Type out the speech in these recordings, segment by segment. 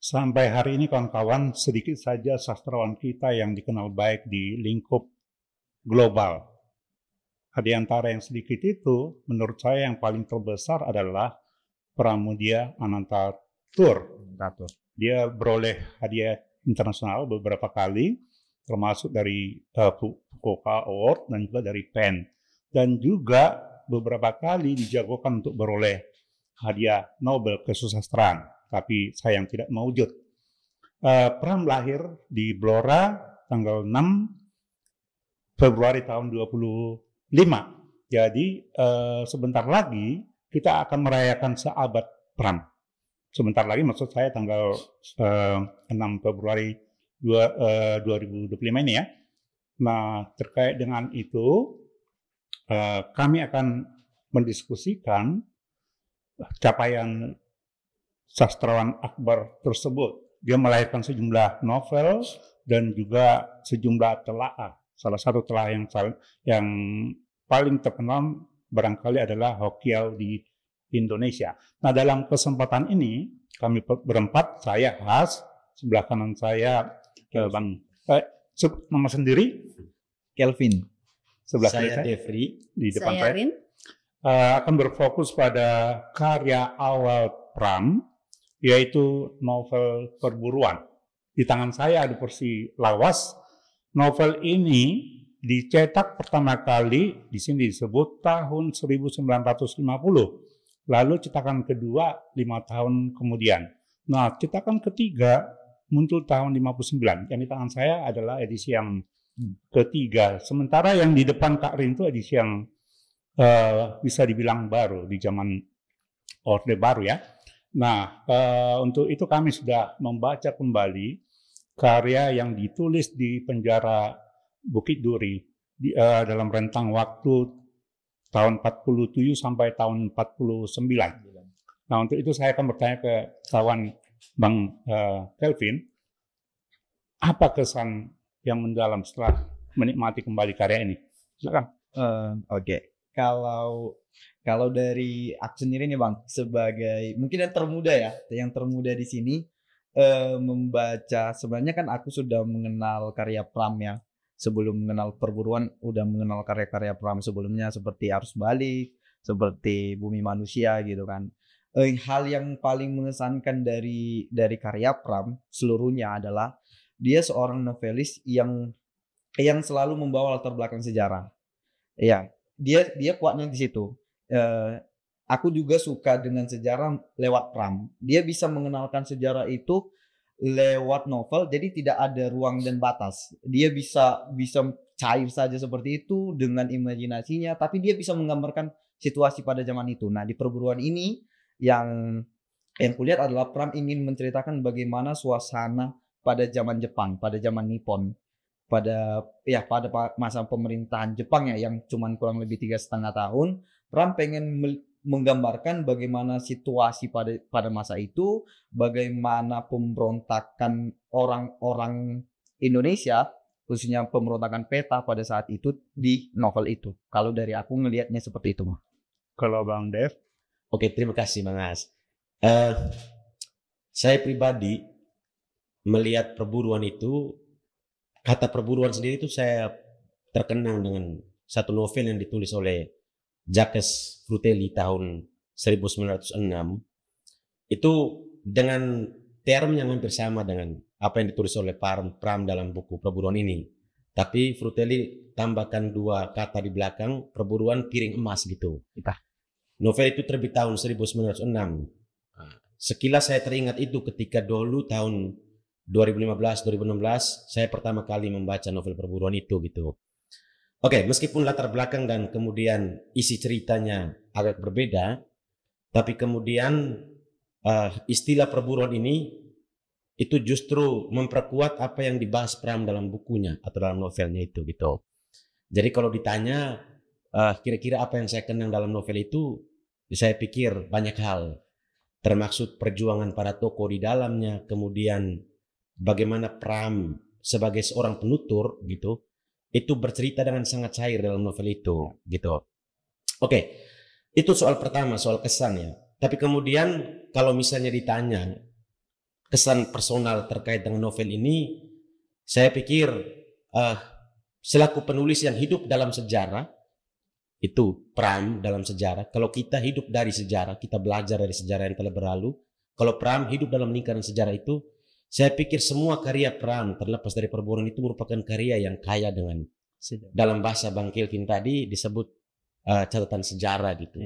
Sampai hari ini kawan-kawan, sedikit saja sastrawan kita yang dikenal baik di lingkup global. Di antara yang sedikit itu, menurut saya yang paling terbesar adalah Pramudia Anantatur. Dia beroleh hadiah internasional beberapa kali, termasuk dari Fukuoka Award dan juga dari PEN. Dan juga beberapa kali dijagokan untuk beroleh hadiah Nobel kesusastraan, tapi sayang tidak mewujud. Pram lahir di Blora tanggal 6 Februari tahun 25. Jadi sebentar lagi kita akan merayakan seabad Pram. Sebentar lagi, maksud saya tanggal 6 Februari 2025 ini ya. Nah, terkait dengan itu, kami akan mendiskusikan capaian sastrawan akbar tersebut. Dia melahirkan sejumlah novel dan juga sejumlah telaah. Salah satu telaah yang paling terkenal barangkali adalah Hokiau di Indonesia. Nah, dalam kesempatan ini kami berempat, saya Has, sebelah kanan saya Bang nama sendiri Kelvin, sebelah saya kiri Devri, di depan saya saya Rin. Akan berfokus pada karya awal Pram, yaitu novel perburuan. Di tangan saya ada versi lawas. Novel ini dicetak pertama kali di sini disebut tahun 1950. Lalu cetakan kedua 5 tahun kemudian. Nah, cetakan ketiga muncul tahun 59. Yang di tangan saya adalah edisi yang ketiga. Sementara yang di depan Kak Rin itu edisi yang bisa dibilang baru di zaman Orde Baru ya. Nah, untuk itu kami sudah membaca kembali karya yang ditulis di penjara Bukit Duri dalam rentang waktu tahun 47 sampai tahun 49. Nah, untuk itu saya akan bertanya ke kawan Bang Kelvin, apa kesan yang mendalam setelah menikmati kembali karya ini? Silakan. Oke. Kalau dari aku sendiri nih Bang, sebagai mungkin yang termuda di sini, membaca, sebenarnya kan aku sudah mengenal karya Pram ya. Sebelum mengenal perburuan, udah mengenal karya-karya Pram sebelumnya seperti Arus Balik, seperti Bumi Manusia gitu kan. Hal yang paling mengesankan dari karya Pram seluruhnya adalah dia seorang novelis yang selalu membawa latar belakang sejarah. Ya, dia kuatnya di situ. Aku juga suka dengan sejarah lewat Pram. Dia bisa mengenalkan sejarah itu lewat novel, jadi tidak ada ruang dan batas. Dia bisa cair saja seperti itu dengan imajinasinya, tapi dia bisa menggambarkan situasi pada zaman itu. Nah, di perburuan ini yang kulihat adalah Pram ingin menceritakan bagaimana suasana pada zaman Jepang, pada zaman Nippon, pada masa pemerintahan Jepang ya, yang cuman kurang lebih 3,5 tahun. Pram pengen menggambarkan bagaimana situasi pada masa itu, bagaimana pemberontakan orang-orang Indonesia, khususnya pemberontakan PETA pada saat itu di novel itu. Kalau dari aku ngelihatnya seperti itu. Kalau Bang Dev? Oke, terima kasih Bang As. Saya pribadi melihat perburuan itu, kata perburuan sendiri itu saya terkenang dengan satu novel yang ditulis oleh Jacques Frutelli tahun 1906. Itu dengan term yang hampir sama dengan apa yang ditulis oleh Pram dalam buku perburuan ini. Tapi Frutelli tambahkan 2 kata di belakang, perburuan piring emas gitu. Novel itu terbit tahun 1906. Sekilas saya teringat itu ketika dulu tahun 2015-2016 saya pertama kali membaca novel perburuan itu gitu. Oke, meskipun latar belakang dan kemudian isi ceritanya agak berbeda, tapi kemudian istilah perburuan ini itu justru memperkuat apa yang dibahas Pram dalam bukunya atau dalam novelnya itu gitu. Jadi kalau ditanya kira-kira apa yang saya kenang dalam novel itu, saya pikir banyak hal, termasuk perjuangan para tokoh di dalamnya, kemudian bagaimana Pram sebagai seorang penutur gitu, itu bercerita dengan sangat cair dalam novel itu gitu. Oke, itu soal pertama, soal kesan ya. Tapi kemudian kalau misalnya ditanya kesan personal terkait dengan novel ini, saya pikir selaku penulis yang hidup dalam sejarah, itu Pram dalam sejarah. Kalau kita hidup dari sejarah, kita belajar dari sejarah yang telah berlalu. Kalau Pram hidup dalam lingkaran sejarah itu, saya pikir semua karya Pram terlepas dari Perburuan itu merupakan karya yang kaya dengan, dalam bahasa Bang Kelvin tadi disebut catatan sejarah gitu.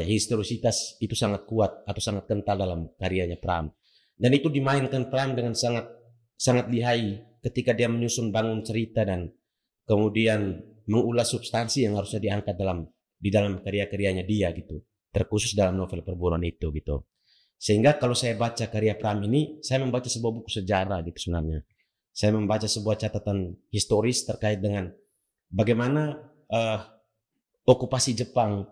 Historisitas itu sangat kuat atau sangat kental dalam karyanya Pram. Dan itu dimainkan Pram dengan sangat lihai ketika dia menyusun bangun cerita dan kemudian mengulas substansi yang harusnya diangkat di dalam karya-karyanya dia gitu. Terkhusus dalam novel Perburuan itu gitu. Sehingga kalau saya baca karya Pram ini, saya membaca sebuah buku sejarah gitu sebenarnya. Saya membaca sebuah catatan historis terkait dengan bagaimana okupasi Jepang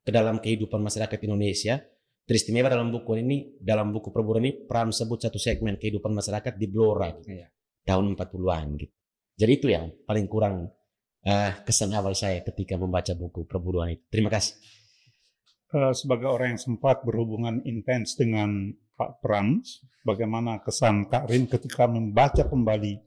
ke dalam kehidupan masyarakat Indonesia. Teristimewa dalam buku Perburuan ini, Pram sebut satu segmen kehidupan masyarakat di Blora gitu, tahun 40-an gitu. Jadi itu yang paling kurang kesan awal saya ketika membaca buku Perburuan itu. Terima kasih. Sebagai orang yang sempat berhubungan intens dengan Pak Pram, bagaimana kesan Kak Rin ketika membaca kembali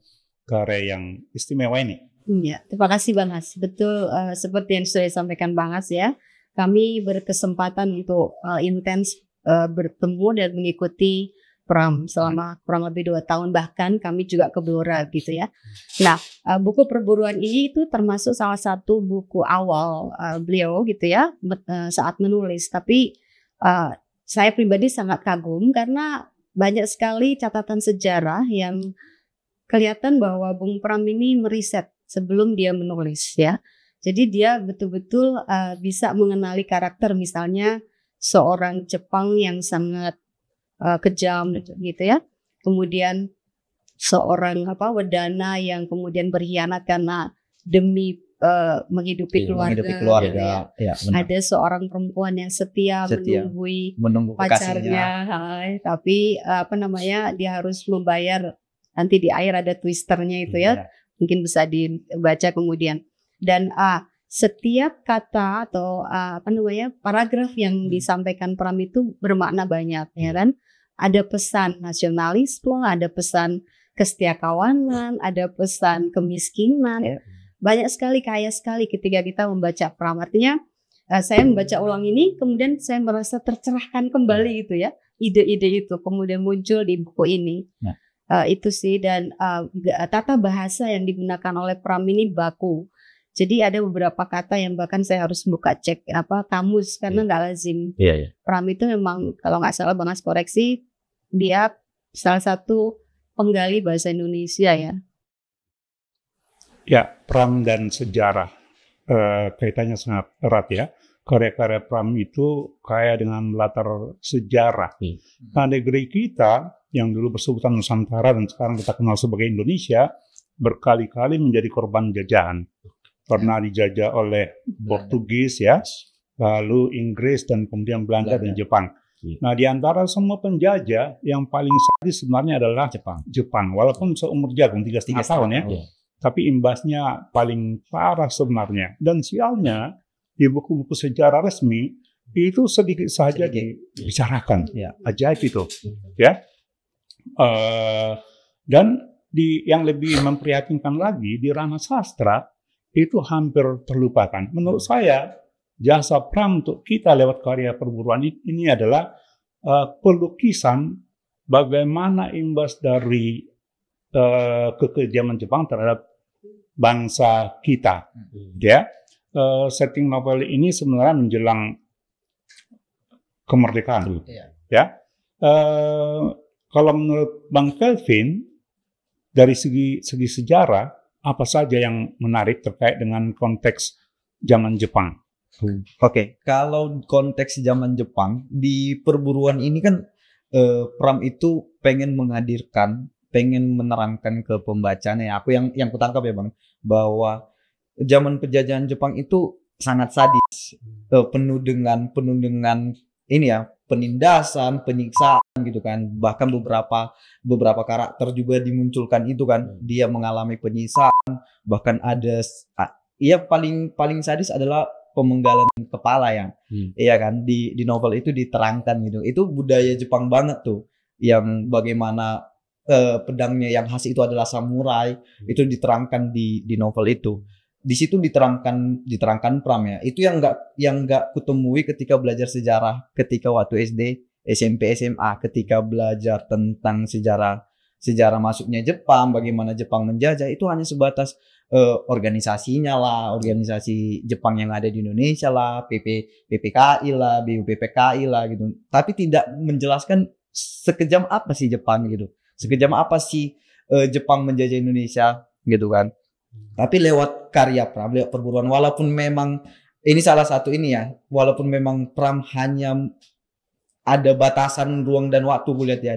karya yang istimewa ini? Ya, terima kasih Bang Has. Betul, seperti yang sudah disampaikan Bang Has ya, kami berkesempatan untuk intens bertemu dan mengikuti Pram selama kurang lebih 2 tahun, bahkan kami juga ke Blora gitu ya. Nah, buku Perburuan ini itu termasuk salah satu buku awal beliau gitu ya saat menulis. Tapi saya pribadi sangat kagum karena banyak sekali catatan sejarah yang kelihatan bahwa Bung Pram ini meriset sebelum dia menulis ya. Jadi dia betul-betul bisa mengenali karakter, misalnya seorang Jepang yang sangat kejam gitu ya. Kemudian seorang Wedana yang kemudian berkhianat karena demi menghidupi keluarga. Ya, ada seorang perempuan yang setia menunggu pacarnya, tapi dia harus membayar, nanti di akhir ada twisternya itu ya. Mungkin bisa dibaca kemudian. Dan setiap kata atau paragraf yang disampaikan Pram itu bermakna banyak ya kan. Ada pesan nasionalisme, ada pesan kesetiakawanan, ada pesan kemiskinan. Banyak sekali, kaya sekali ketika kita membaca Pram. Artinya saya membaca ulang ini, kemudian saya merasa tercerahkan kembali gitu ya. Ide-ide itu kemudian muncul di buku ini. Itu sih, dan tata bahasa yang digunakan oleh Pram ini baku. Jadi ada beberapa kata yang bahkan saya harus buka cek kamus karena nggak lazim. Pram itu memang kalau nggak salah Bang As koreksi, dia salah satu penggali bahasa Indonesia ya. Ya, Pram dan sejarah kaitannya sangat erat ya. Karya-karya Pram itu kaya dengan latar sejarah. Nah, negeri kita yang dulu bersebutan Nusantara dan sekarang kita kenal sebagai Indonesia berkali-kali menjadi korban jajahan. Pernah dijajah oleh Portugis ya, lalu Inggris dan kemudian Belanda dan Jepang. Nah, di antara semua penjajah yang paling sadis sebenarnya adalah Jepang. Walaupun seumur jagung 3,5 tahun ya, tapi imbasnya paling parah sebenarnya. Dan sialnya di buku-buku sejarah resmi itu sedikit saja dibicarakan. Ajaib itu, ya. Dan yang lebih memprihatinkan lagi di ranah sastra itu hampir terlupakan. Menurut saya, jasa Pram untuk kita lewat karya Perburuan ini adalah pelukisan bagaimana imbas dari kekejaman Jepang terhadap bangsa kita. Ya, setting novel ini sebenarnya menjelang kemerdekaan. Ya, kalau menurut Bang Kelvin dari segi sejarah, apa saja yang menarik terkait dengan konteks zaman Jepang? Oke, kalau konteks zaman Jepang di Perburuan ini kan Pram itu pengen menerangkan ke pembacanya. Aku yang kutangkap ya Bang, bahwa zaman penjajahan Jepang itu sangat sadis, penuh dengan ini ya, penindasan, penyiksaan gitu kan. Bahkan beberapa karakter juga dimunculkan itu kan, dia mengalami penyiksaan, bahkan ada paling sadis adalah pemenggalan kepala ya. Iya kan, di novel itu diterangkan gitu. Itu budaya Jepang banget tuh. yang bagaimana pedangnya yang khas itu adalah samurai, itu diterangkan di novel itu. Di situ diterangkan Pram ya. Itu yang nggak kutemui ketika belajar sejarah ketika waktu SD, SMP, SMA, ketika belajar tentang sejarah masuknya Jepang, bagaimana Jepang menjajah, itu hanya sebatas organisasinya lah, organisasi Jepang yang ada di Indonesia lah, PPKI lah, BUPPKI lah gitu. Tapi tidak menjelaskan sekejam apa sih Jepang gitu. Sekejam apa sih Jepang menjajah Indonesia gitu kan. Tapi lewat karya Pram, lewat perburuan, walaupun memang ini salah satu ini ya, walaupun memang Pram hanya ada batasan ruang dan waktu, gue lihat ya,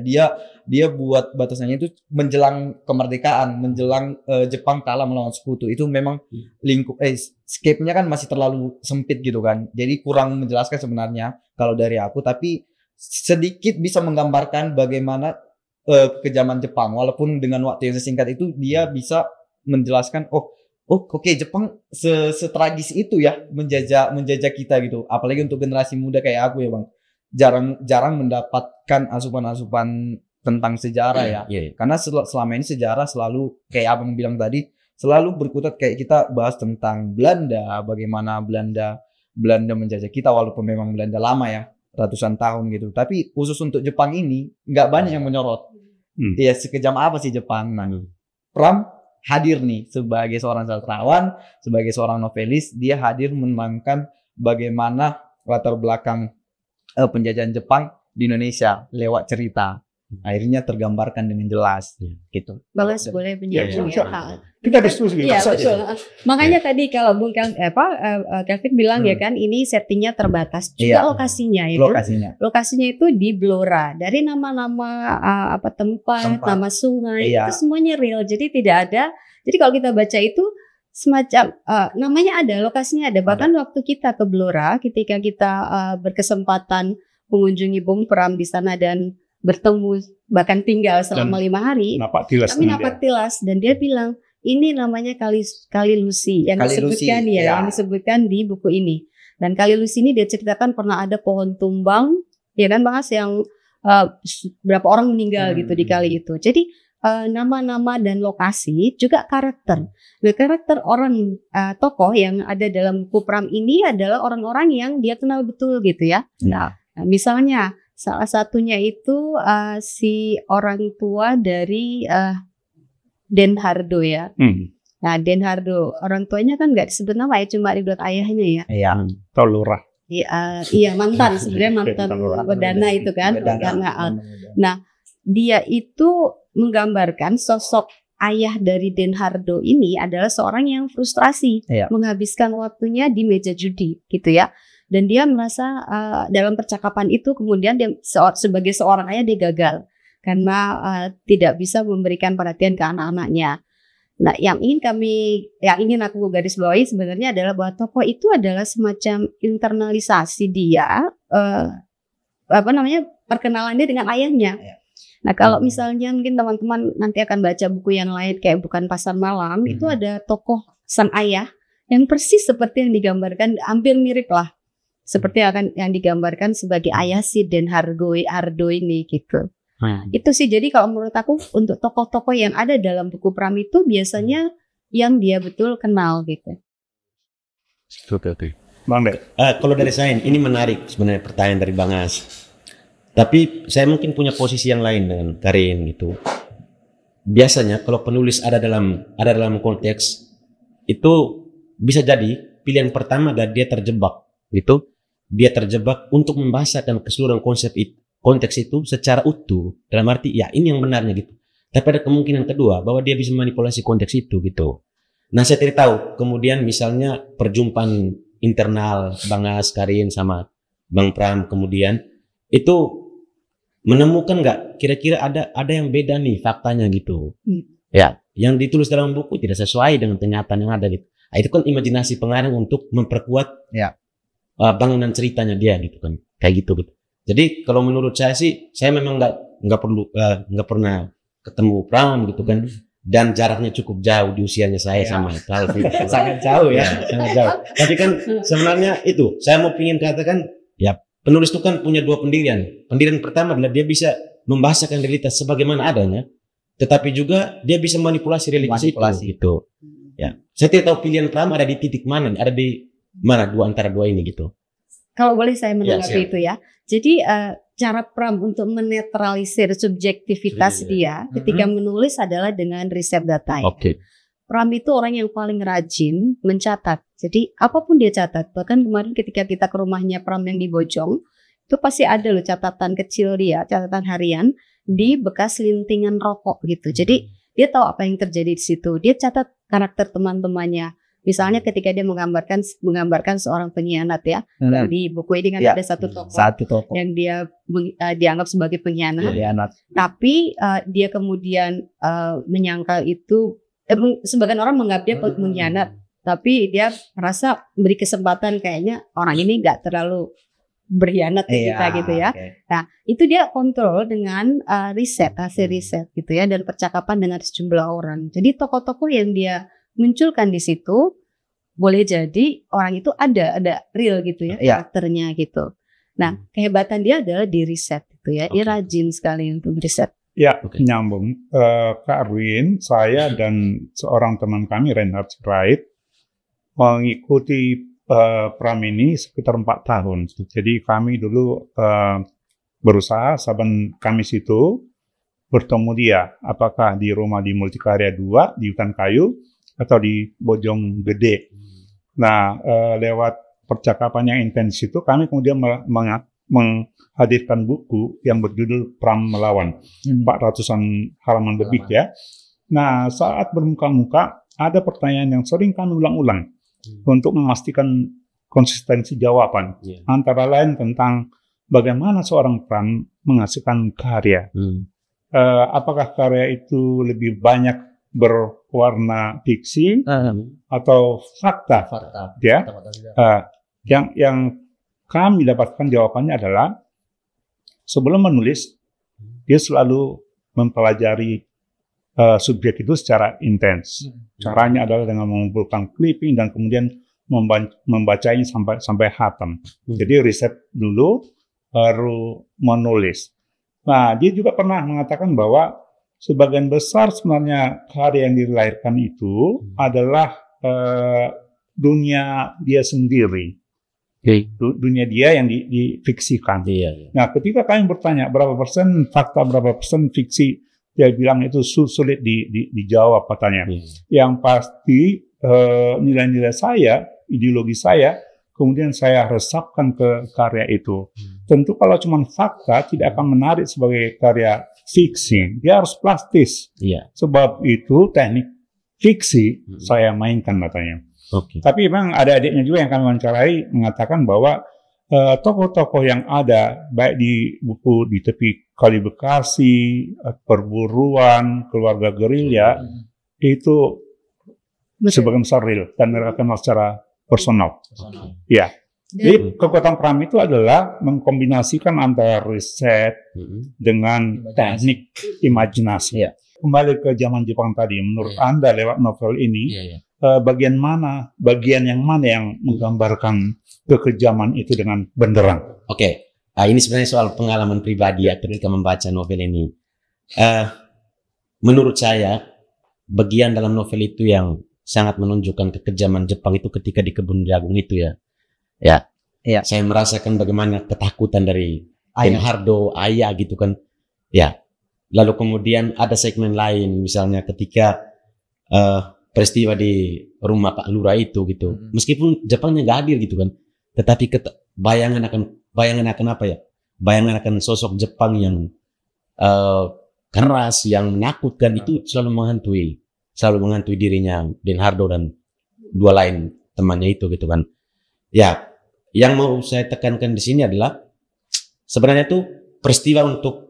dia buat batasannya itu menjelang kemerdekaan, menjelang Jepang kalah melawan sekutu. Itu memang scape-nya kan masih terlalu sempit gitu kan, jadi kurang menjelaskan sebenarnya kalau dari aku. Tapi sedikit bisa menggambarkan bagaimana kekejaman Jepang, walaupun dengan waktu yang sesingkat itu dia bisa menjelaskan oke, Jepang setragis itu ya menjajah kita gitu. Apalagi untuk generasi muda kayak aku ya Bang, jarang mendapatkan asupan-asupan tentang sejarah ya. Karena selama ini sejarah selalu kayak Abang bilang tadi, selalu berkutat kayak kita bahas tentang Belanda, bagaimana Belanda menjajah kita, walaupun memang Belanda lama ya, ratusan tahun gitu. Tapi khusus untuk Jepang ini nggak banyak yang menyorot. Ya sekejam apa sih Jepang? Nah, Pram hadir nih sebagai seorang sastrawan, sebagai seorang novelis, dia hadir menerangkan bagaimana latar belakang penjajahan Jepang di Indonesia lewat cerita. Akhirnya tergambarkan dengan jelas gitu. Bagus, boleh menyambung ya. Kita diskusi. Iya betul. Makanya tadi kalau Bung Kelvin bilang ya kan, ini settingnya terbatas juga lokasinya ya. Lokasinya itu di Blora. Dari nama-nama tempat, nama sungai itu semuanya real. Jadi tidak ada. Jadi kalau kita baca itu semacam namanya ada, lokasinya ada. Bahkan waktu kita ke Blora, ketika kita berkesempatan mengunjungi Bung Pram di sana dan bertemu bahkan tinggal selama 5 hari, kami napak tilas dan dia bilang ini namanya Kali Lusi yang disebutkan yang disebutkan di buku ini. Dan Kali Lusi ini dia ceritakan pernah ada pohon tumbang ya kan Bang, yang berapa orang meninggal gitu di kali itu. Jadi nama-nama dan lokasi juga karakter. Nah, karakter orang tokoh yang ada dalam buku Pram ini adalah orang-orang yang dia kenal betul gitu ya. Nah, misalnya salah satunya itu si orang tua dari Den Hardo ya. Nah, Den Hardo orang tuanya kan nggak disebut nama ya, cuma disebut ayahnya ya. Iya, Tolura. Iya mantan, sebenarnya mantan Wedana itu kan. Nah, dia itu menggambarkan sosok ayah dari Den Hardo ini adalah seorang yang frustrasi, menghabiskan waktunya di meja judi gitu ya. Dan dia merasa dalam percakapan itu kemudian dia sebagai seorang ayah dia gagal karena tidak bisa memberikan perhatian ke anak-anaknya. Nah, yang ingin aku garis bawahi sebenarnya adalah bahwa tokoh itu adalah semacam internalisasi dia perkenalan dia dengan ayahnya. Nah, kalau misalnya mungkin teman-teman nanti akan baca buku yang lain kayak Bukan Pasar Malam, itu ada tokoh sang ayah yang persis seperti yang digambarkan, hampir mirip lah seperti yang digambarkan sebagai ayah si Den Hardo ini gitu. Itu sih, jadi kalau menurut aku untuk tokoh-tokoh yang ada dalam buku Pram itu biasanya yang dia betul kenal gitu. Bang Dek. Kalau dari saya ini menarik sebenarnya pertanyaan dari Bang As. Tapi saya mungkin punya posisi yang lain dengan Karin gitu. Biasanya kalau penulis ada dalam konteks itu bisa jadi pilihan pertama dan dia terjebak gitu. Dia terjebak untuk membahasakan keseluruhan konteks itu secara utuh. Dalam arti ya ini yang benarnya gitu. Tapi ada kemungkinan kedua bahwa dia bisa manipulasi konteks itu gitu. Nah, saya tidak tahu kemudian misalnya perjumpaan internal Bang As, Karin sama Bang Pram kemudian itu menemukan nggak kira-kira ada yang beda nih faktanya gitu. Ya, yang ditulis dalam buku tidak sesuai dengan kenyataan yang ada gitu. Nah, itu kan imajinasi pengarang untuk memperkuat bangunan ceritanya dia gitu kan, kayak gitu. Jadi kalau menurut saya sih, saya memang nggak pernah ketemu Pram gitu kan, dan jaraknya cukup jauh di usianya saya sama Calvin. Sangat jauh ya, sangat jauh. Tapi kan sebenarnya itu saya mau pingin katakan ya, penulis itu kan punya dua pendirian. Pendirian pertama adalah dia bisa membahasakan realitas sebagaimana adanya, tetapi juga dia bisa manipulasi realitas itu gitu. Ya, saya tidak tahu pilihan Pram ada di titik mana, ada di mana antara dua ini gitu. Kalau boleh saya menanggapi itu ya. Jadi cara Pram untuk menetralisir subjektivitas dia ketika menulis adalah dengan riset data. Oke. Pram itu orang yang paling rajin mencatat. Jadi apapun dia catat. Bahkan kemarin ketika kita ke rumahnya Pram yang di Bojong, itu pasti ada loh catatan kecil dia, catatan harian di bekas lintingan rokok gitu. Jadi dia tahu apa yang terjadi di situ. Dia catat karakter teman-temannya. Misalnya ketika dia menggambarkan seorang pengkhianat ya. Di buku ini kan ada satu tokoh yang dia dianggap sebagai pengkhianat. Tapi dia kemudian menyangkal itu sebagian orang menganggap dia pengkhianat, tapi dia merasa beri kesempatan kayaknya orang ini nggak terlalu berkhianat ke kita gitu ya. Nah itu dia kontrol dengan hasil riset gitu ya, dan percakapan dengan sejumlah orang. Jadi tokoh-tokoh yang dia munculkan di situ boleh jadi orang itu ada real gitu ya karakternya gitu. Nah kehebatan dia adalah di riset gitu ya, dia rajin sekali untuk riset. Ya, nyambung. Kak Erwin, saya dan seorang teman kami, Reinhard Sirait, mengikuti Pram ini sekitar 4 tahun. Jadi kami dulu berusaha saban Kamis itu bertemu dia. Apakah di rumah di Multikarya 2, di Hutan Kayu, atau di Bojong Gede. Nah, lewat percakapan yang intens itu, kami kemudian menghadirkan buku yang berjudul Pram Melawan, 400-an halaman lebih ya. Nah, saat bermuka-muka ada pertanyaan yang sering kami ulang-ulang untuk memastikan konsistensi jawaban. Antara lain tentang bagaimana seorang Pram menghasilkan karya. Apakah karya itu lebih banyak berwarna fiksi atau fakta? Ya. Yang kami dapatkan jawabannya adalah sebelum menulis dia selalu mempelajari subjek itu secara intens. Caranya adalah dengan mengumpulkan clipping dan kemudian membacanya sampai hatam. Jadi riset dulu baru menulis. Nah, dia juga pernah mengatakan bahwa sebagian besar sebenarnya karya yang dilahirkan itu adalah dunia dia sendiri. Dunia dia yang difiksikan. Nah, ketika kami bertanya berapa persen fakta, berapa persen fiksi, dia bilang itu sulit dijawab katanya. Yang pasti nilai-nilai saya, ideologi saya, kemudian saya resapkan ke karya itu. Tentu kalau cuma fakta tidak akan menarik sebagai karya fiksi. Dia harus plastis. Sebab itu teknik fiksi saya mainkan katanya. Tapi memang ada adiknya juga yang kami wawancarai mengatakan bahwa tokoh-tokoh yang ada baik di buku di tepi Kali Bekasi, perburuan, keluarga gerilya itu sebagian besar real dan mereka kenal secara personal. Ya. Jadi kekuatan Pram itu adalah mengkombinasikan antara riset dengan teknik imajinasi. Kembali ke zaman Jepang tadi, menurut Anda lewat novel ini bagian yang mana yang menggambarkan kekejaman itu dengan benderang? Ini sebenarnya soal pengalaman pribadi ya ketika membaca novel ini. Menurut saya bagian dalam novel itu yang sangat menunjukkan kekejaman Jepang itu ketika di kebun jagung itu ya. Saya merasakan bagaimana ketakutan dari Denhardo, ayah gitu kan. Lalu kemudian ada segmen lain misalnya ketika peristiwa di rumah Pak Lurah itu gitu. Meskipun Jepangnya nggak hadir gitu kan, tetapi bayangan akan apa ya? Bayangan akan sosok Jepang yang keras, yang menakutkan itu selalu menghantui dirinya Denhardo dan dua lain temannya itu gitu kan. Yang mau saya tekankan di sini adalah sebenarnya itu peristiwa untuk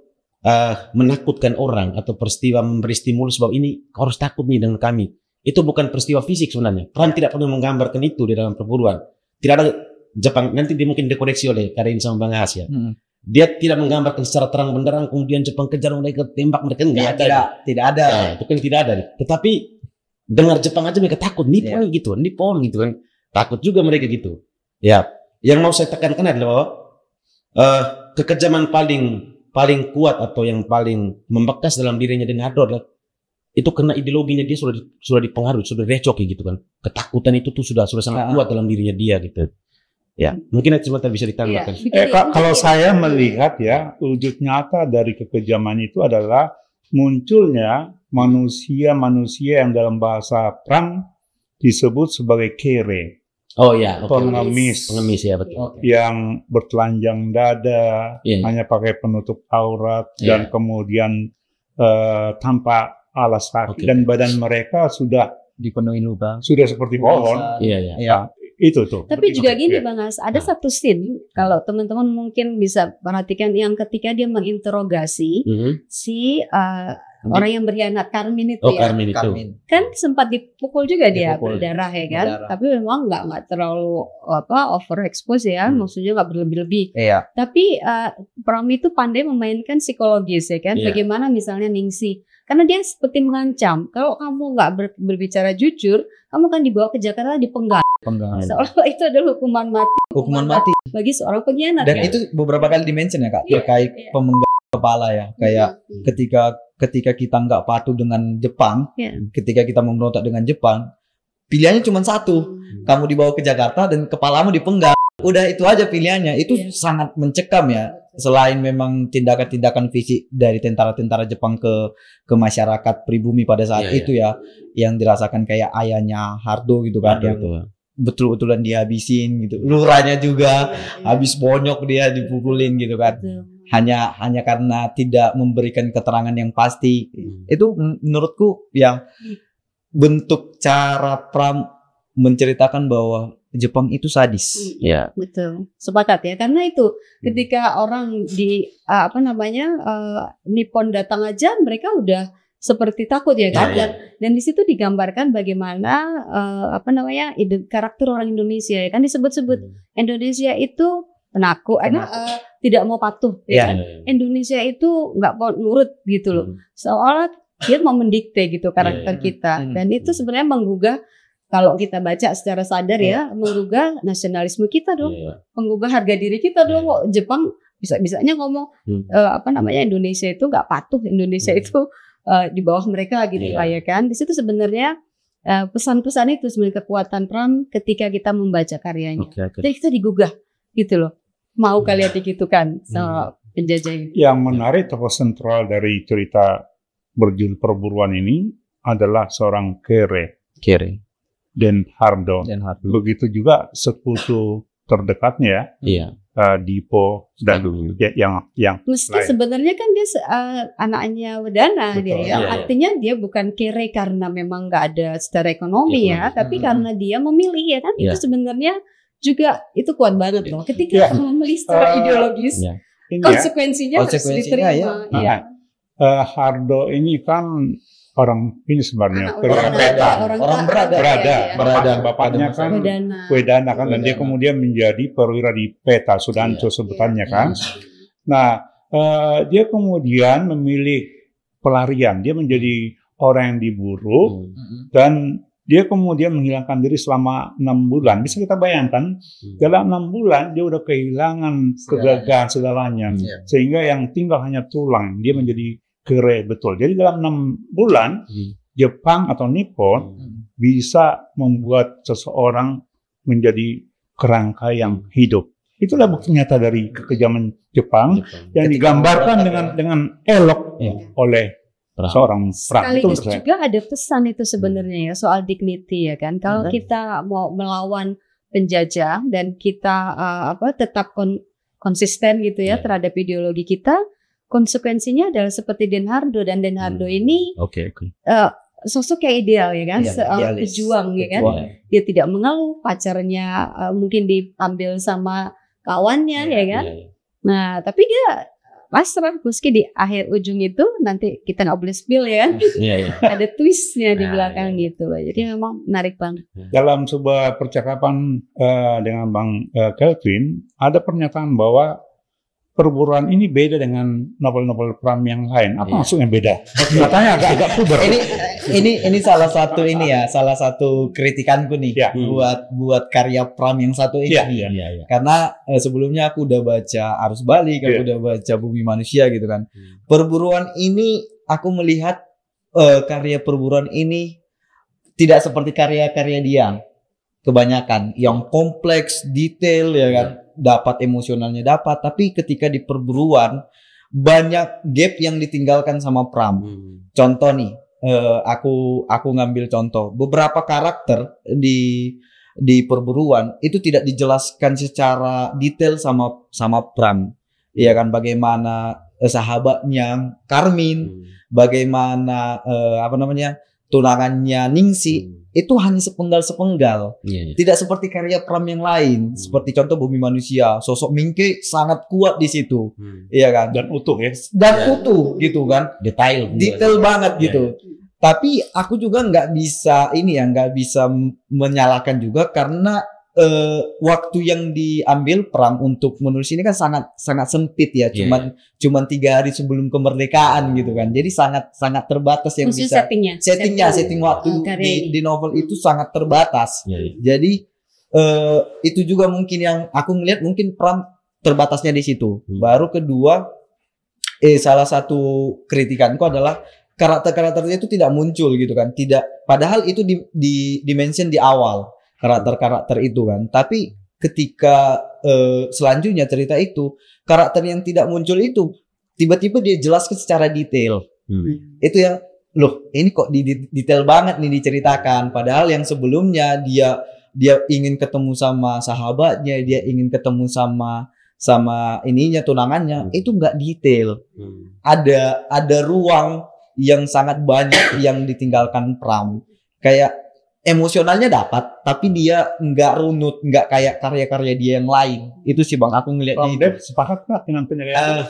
menakutkan orang atau peristiwa memberi stimulus bahwa ini kau harus takut nih dengan kami. Itu bukan peristiwa fisik sebenarnya. Pram tidak pernah menggambarkan itu di dalam perburuan. Tidak ada Jepang, nanti dia mungkin dikoreksi oleh Karin sama Bang Has ya. Dia tidak menggambarkan secara terang benderang kemudian Jepang kejar mereka, tembak mereka, tidak ada. Itu kan tidak ada. Tetapi dengar Jepang aja mereka takut, Nippon gitu kan. Takut juga mereka gitu. Yang mau saya tekankan adalah bahwa kekejaman paling paling kuat atau yang paling membekas dalam dirinya Den Hardo adalah itu karena ideologinya dia sudah dipengaruhi, sudah recoki gitu kan. Ketakutan itu tuh sudah sangat kuat dalam dirinya dia gitu. Ya, mungkin sebentar bisa ditambahkan. Kalau saya melihat ya, wujud nyata dari kekejaman itu adalah munculnya manusia-manusia yang dalam bahasa perang disebut sebagai kere. Oh ya, pengemis ya betul. Yang bertelanjang dada, hanya pakai penutup aurat dan kemudian tanpa alas kaki dan badan mereka sudah dipenuhi lubang, sudah seperti pohon. Iya. Itu tuh. Tapi juga gini Bang As, ada satu scene kalau teman-teman mungkin bisa perhatikan yang ketika dia menginterogasi si orang yang berkhianat, Karmin itu ya. Karmin. Kan sempat dipukul juga dia berdarah ya kan. Berdarah. Tapi memang nggak terlalu overexpose ya, maksudnya nggak berlebih-lebih. Iya. Tapi Pram itu pandai memainkan psikologis ya kan. Bagaimana misalnya Ningsih, karena dia seperti mengancam, kalau kamu nggak berbicara jujur, kamu akan dibawa ke Jakarta dipenggal. Seolah itu adalah hukuman mati bagi seorang pengkhianat. Dan itu beberapa kali dimention ya Kak, terkait pemenggal kepala ya, kayak ketika kita nggak patuh dengan Jepang, ketika kita memberontak dengan Jepang, pilihannya cuma satu, kamu dibawa ke Jakarta dan kepalamu dipenggal. Udah itu aja pilihannya. Itu sangat mencekam ya. Selain memang tindakan-tindakan fisik dari tentara-tentara Jepang ke masyarakat pribumi pada saat itu ya, yang dirasakan kayak ayahnya Hardo gitu kan, yang betul-betulan dihabisin gitu. Lurahnya juga habis bonyok dia dipukulin gitu kan. Hanya karena tidak memberikan keterangan yang pasti. Itu menurutku yang bentuk cara Pram menceritakan bahwa Jepang itu sadis. Ya. Betul. Sepakat ya. Karena itu ketika orang di Nippon datang aja mereka udah seperti takut ya kan. Dan di situ digambarkan bagaimana karakter orang Indonesia ya kan, disebut-sebut Indonesia itu penakut, tidak mau patuh ya kan. Indonesia itu nggak mau nurut gitu loh. Seolah dia mau mendikte gitu karakter kita. Dan itu sebenarnya menggugah, kalau kita baca secara sadar ya, menggugah nasionalisme kita dong, menggugah harga diri kita dong. Kok Jepang bisa-bisanya ngomong Indonesia itu nggak patuh, Indonesia itu di bawah mereka gitu ya kan. Di situ sebenarnya pesan-pesan itu sebenarnya kekuatan Pram ketika kita membaca karyanya. Jadi kita digugah gitu loh. Mau kalian digitukan sama penjajah ini. Yang menarik, tokoh sentral dari cerita berjudul Perburuan ini adalah seorang kere. Den Hardo. Begitu juga sekutu terdekatnya Dipo dan yang meski sebenarnya kan dia anaknya Wedana. Betul, dia ya. Artinya dia bukan kere karena memang nggak ada secara ekonomi tapi karena dia memilih ya kan. Itu sebenarnya juga itu kuat banget loh. Ketika memilih secara ideologis, konsekuensinya harus diterima. Hardo ini kan orang ini sebenarnya orang berada. Bapaknya kan Wedana kan, dan dia kemudian menjadi perwira di Peta Sudanco sebutannya kan. Nah, dia kemudian memilih pelarian. Dia menjadi orang yang diburu dan dia kemudian menghilangkan diri selama 6 bulan. Bisa kita bayangkan, dalam 6 bulan dia udah kehilangan kegagahan segalanya. Sehingga yang tinggal hanya tulang. Dia menjadi kere betul. Jadi dalam 6 bulan Jepang atau Nippon bisa membuat seseorang menjadi kerangka yang hidup. Itulah bukti nyata dari kekejaman Jepang yang digambarkan dengan elok oleh seorang Pram. Sekaligus juga ada pesan itu sebenarnya ya, soal dignity ya kan. Kalau kita mau melawan penjajah dan kita tetap konsisten gitu ya terhadap ideologi kita, konsekuensinya adalah seperti Den Hardo. Dan Den Hardo ini sosok yang ideal ya kan, seorang pejuang ya kan. Dia tidak mengeluh, pacarnya mungkin diambil sama kawannya ya kan. Nah tapi dia pasrah, meski di akhir ujung itu nanti kita nggak boleh spill ya kan. Ada twistnya di belakang gitu loh. Jadi memang menarik banget. Dalam sebuah percakapan dengan Bang Kelvin, ada pernyataan bahwa perburuan ini beda dengan novel-novel Pram yang lain. Apa Iya. maksudnya beda? Katanya agak puber. Ini salah satu ini ya, salah satu kritikanku nih Ya. buat karya Pram yang satu ini. Iya. Iya, iya. Karena sebelumnya aku udah baca Arus Balik, aku udah baca Bumi Manusia gitu kan. Perburuan ini aku melihat karya perburuan ini tidak seperti karya-karya dia. Kebanyakan yang kompleks, detail ya kan. Dapat emosionalnya dapat, tapi ketika di perburuan banyak gap yang ditinggalkan sama Pram. Contoh nih, aku ngambil contoh beberapa karakter di perburuan itu tidak dijelaskan secara detail sama Pram. Ya kan, bagaimana sahabatnya Karmin, bagaimana tunangannya Ningsi, itu hanya sepenggal-sepenggal. Iya. Tidak seperti karya Pram yang lain, seperti contoh Bumi Manusia, sosok Mingke sangat kuat di situ. Iya kan? Dan utuh ya. Dan utuh gitu kan. Detail banget gitu. Tapi aku juga nggak bisa menyalahkan juga karena waktu yang diambil Pram untuk menulis ini kan sangat sempit ya, cuman 3 hari sebelum kemerdekaan gitu kan. Jadi sangat terbatas yang Khusus bisa setting waktu di novel itu sangat terbatas. Jadi itu juga mungkin yang aku ngelihat mungkin Pram terbatasnya di situ. Baru kedua, salah satu kritikanku adalah karakter-karakternya itu tidak muncul gitu kan. Tidak, padahal itu di mention di awal. Karakter-karakter itu kan, tapi ketika selanjutnya cerita itu karakter yang tidak muncul itu tiba-tiba dia jelaskan secara detail. Itu yang loh, ini kok detail banget nih diceritakan, padahal yang sebelumnya dia ingin ketemu sama sahabatnya, dia ingin ketemu sama ininya tunangannya, itu nggak detail. Ada ruang yang sangat banyak yang ditinggalkan Pram, kayak emosionalnya dapat, tapi dia nggak runut, nggak kayak karya-karya dia yang lain. Itu sih Bang, aku ngelihatnya itu. Sepakat nggak dengan penilaian?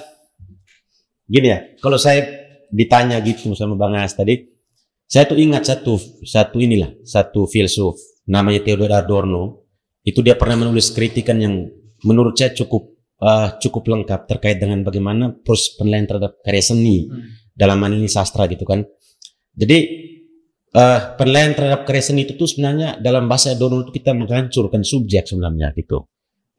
Gini ya, kalau saya ditanya gitu sama Bang As tadi, saya tuh ingat satu filsuf namanya Theodor Adorno. Itu dia pernah menulis kritikan yang menurut saya cukup lengkap terkait dengan bagaimana proses penilaian terhadap karya seni dalam hal ini sastra gitu kan. Jadi penilaian terhadap karya seni itu tuh sebenarnya dalam bahasa Adorno itu kita menghancurkan subjek sebenarnya gitu.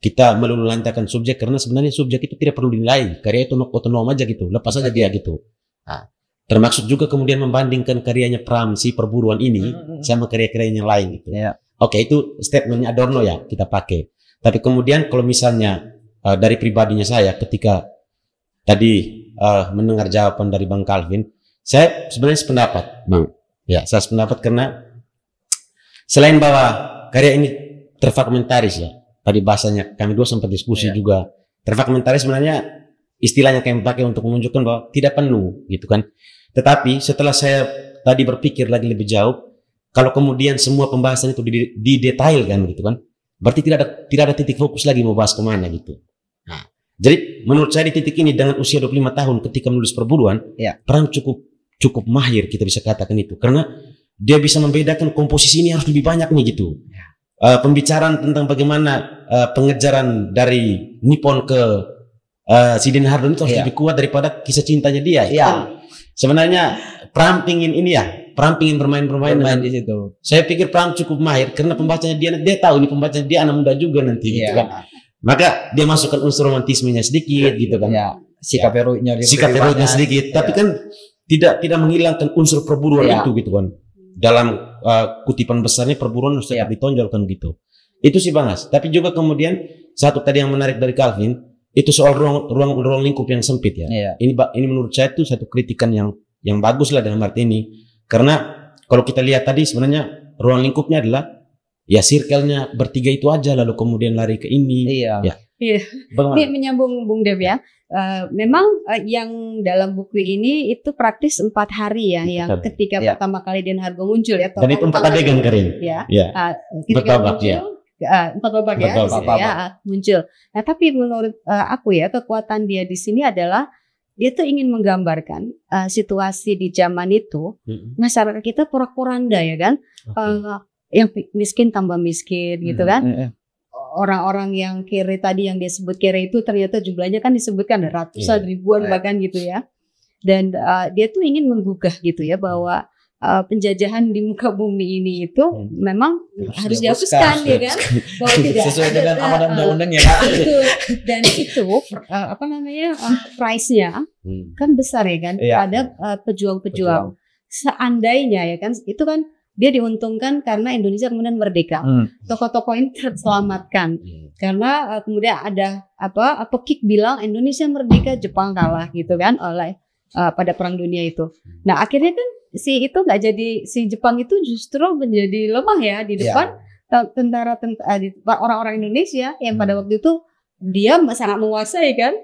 Kita meluluhlantarkan subjek karena sebenarnya subjek itu tidak perlu dinilai. Karya itu otonom aja gitu, lepas aja dia gitu. Nah, termasuk juga kemudian membandingkan karyanya Pram si perburuan ini sama karya-karyanya lain gitu. Oke, itu statementnya Adorno ya kita pakai. Tapi kemudian kalau misalnya dari pribadinya saya ketika tadi mendengar jawaban dari Bang Calvin, saya sebenarnya sependapat, Bang. Ya, saya sependapat karena selain bahwa karya ini terfragmentaris ya, tadi bahasanya kami dua sempat diskusi juga. Terfragmentaris sebenarnya istilahnya kami pakai untuk menunjukkan bahwa tidak penuh gitu kan. Tetapi setelah saya tadi berpikir lagi lebih jauh, kalau kemudian semua pembahasan itu didetailkan gitu kan, berarti tidak ada titik fokus lagi mau bahas kemana gitu. Nah, jadi menurut saya di titik ini dengan usia 25 tahun ketika menulis perburuan, Pram cukup mahir kita bisa katakan itu, karena dia bisa membedakan komposisi ini harus lebih banyak nih gitu. Pembicaraan tentang bagaimana pengejaran dari Nippon ke si Den Hardono itu harus lebih kuat daripada kisah cintanya dia. Sebenarnya Pram pingin bermain di situ. Saya pikir Pram cukup mahir karena pembacanya dia tahu ini pembacanya dia anak muda juga nanti gitu kan. Maka dia masukkan unsur romantismenya sedikit gitu kan. Sikap heroiknya sedikit, tapi kan tidak menghilangkan unsur perburuan itu gitu kan. Dalam kutipan besarnya perburuan harus tetap ditonjolkan gitu. Itu sih Bang As. Tapi juga kemudian satu tadi yang menarik dari Calvin itu soal ruang lingkup yang sempit ya. Ini menurut saya itu satu kritikan yang bagus lah dalam arti ini. Karena kalau kita lihat tadi sebenarnya ruang lingkupnya adalah ya circle-nya bertiga itu aja lalu kemudian lari ke ini. Ini menyambung Bung Dev ya. Memang yang dalam buku ini itu praktis 4 hari ya, yang ketika pertama kali Den Hargo muncul ya. Dan itu 4 adegan Karin. Bertabak ya. 4 babak ya, muncul. Nah tapi menurut aku ya, kekuatan dia di sini adalah dia tuh ingin menggambarkan situasi di zaman itu, masyarakat kita porak-poranda ya kan, yang miskin tambah miskin gitu kan. orang-orang yang kere tadi yang dia sebut kere itu ternyata jumlahnya kan disebutkan ratusan ribuan bahkan gitu ya. Dan dia tuh ingin menggugah gitu ya bahwa penjajahan di muka bumi ini itu memang harus dihapuskan ya kan, bahwa tidak sesuai dengan amanat undang-undang ya. Dan itu price-nya kan besar ya kan pada pejuang-pejuang. Seandainya ya kan itu kan dia diuntungkan karena Indonesia kemudian merdeka. Tokoh-tokoh ini terselamatkan karena kemudian ada Kik bilang Indonesia merdeka, Jepang kalah gitu kan oleh pada perang dunia itu. Nah akhirnya kan si Jepang itu justru menjadi lemah ya di depan tentara orang-orang Indonesia yang pada waktu itu dia sangat menguasai kan,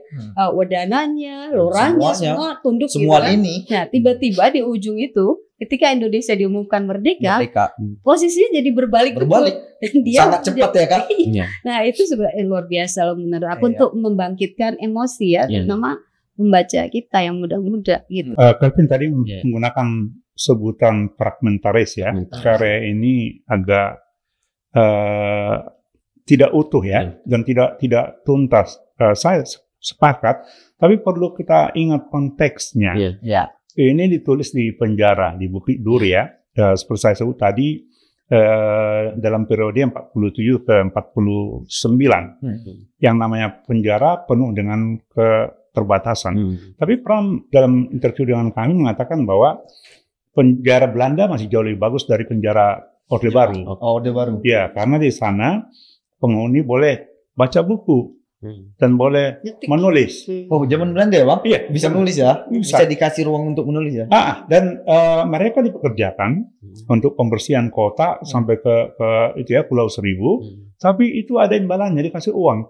wadananya, loranya, semua tunduk semua gitu kan. ini. Nah tiba-tiba di ujung itu ketika Indonesia diumumkan merdeka. Posisinya jadi berbalik. Dan dia sangat cepat ya kan. Nah itu sebenarnya luar biasa loh menurut aku untuk membangkitkan emosi ya, terutama membaca kita yang muda-muda gitu. Kelvin tadi menggunakan sebutan fragmentaris ya. Karya ini agak tidak utuh ya dan tidak tuntas. Saya sepakat, tapi perlu kita ingat konteksnya. Ini ditulis di penjara di Bukit Duri ya. Seperti saya sebut tadi dalam periode 47 ke 49. Yang namanya penjara penuh dengan keterbatasan. Tapi Pram dalam interview dengan kami mengatakan bahwa penjara Belanda masih jauh lebih bagus dari penjara Orde Baru. Orde Baru. Ya, karena di sana penghuni boleh baca buku dan boleh menulis. Oh, zaman Belanda ya, Bang? Iya, bisa menulis ya? Bisa dikasih ruang untuk menulis ya? Dan mereka dipekerjakan untuk pembersihan kota sampai ke itu ya Pulau Seribu. Tapi itu ada imbalannya, dikasih uang.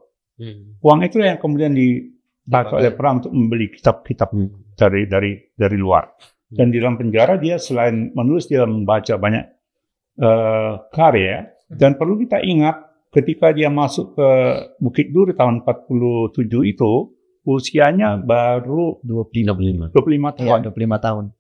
Uang itu yang kemudian dipakai oleh Pram untuk membeli kitab-kitab dari luar. Dan di dalam penjara dia selain menulis dia membaca banyak karya. Dan perlu kita ingat ketika dia masuk ke Bukit Duri tahun 47 itu usianya baru 25 tahun. 25 tahun.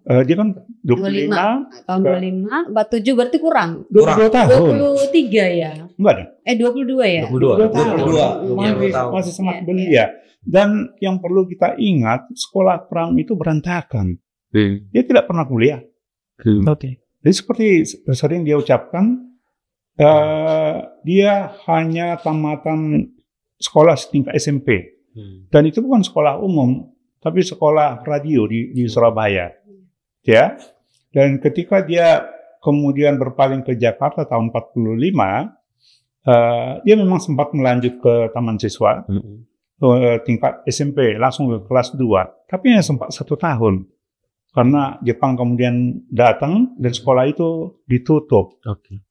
Dia kan 25 tahun 25, 47 berarti kurang. 22 tahun. 23 ya. Enggak ada. 22 ya. 22 masih sangat belia. Dan yang perlu kita ingat, sekolah Pram itu berantakan. Dia tidak pernah kuliah. Jadi seperti sering dia ucapkan, dia hanya tamatan sekolah setingkat SMP. Dan itu bukan sekolah umum, tapi sekolah radio di Surabaya. Ya. Dan ketika dia kemudian berpaling ke Jakarta tahun 45, dia memang sempat melanjut ke taman siswa. Tingkat SMP langsung ke kelas 2, tapi hanya sempat 1 tahun karena Jepang kemudian datang dan sekolah itu ditutup.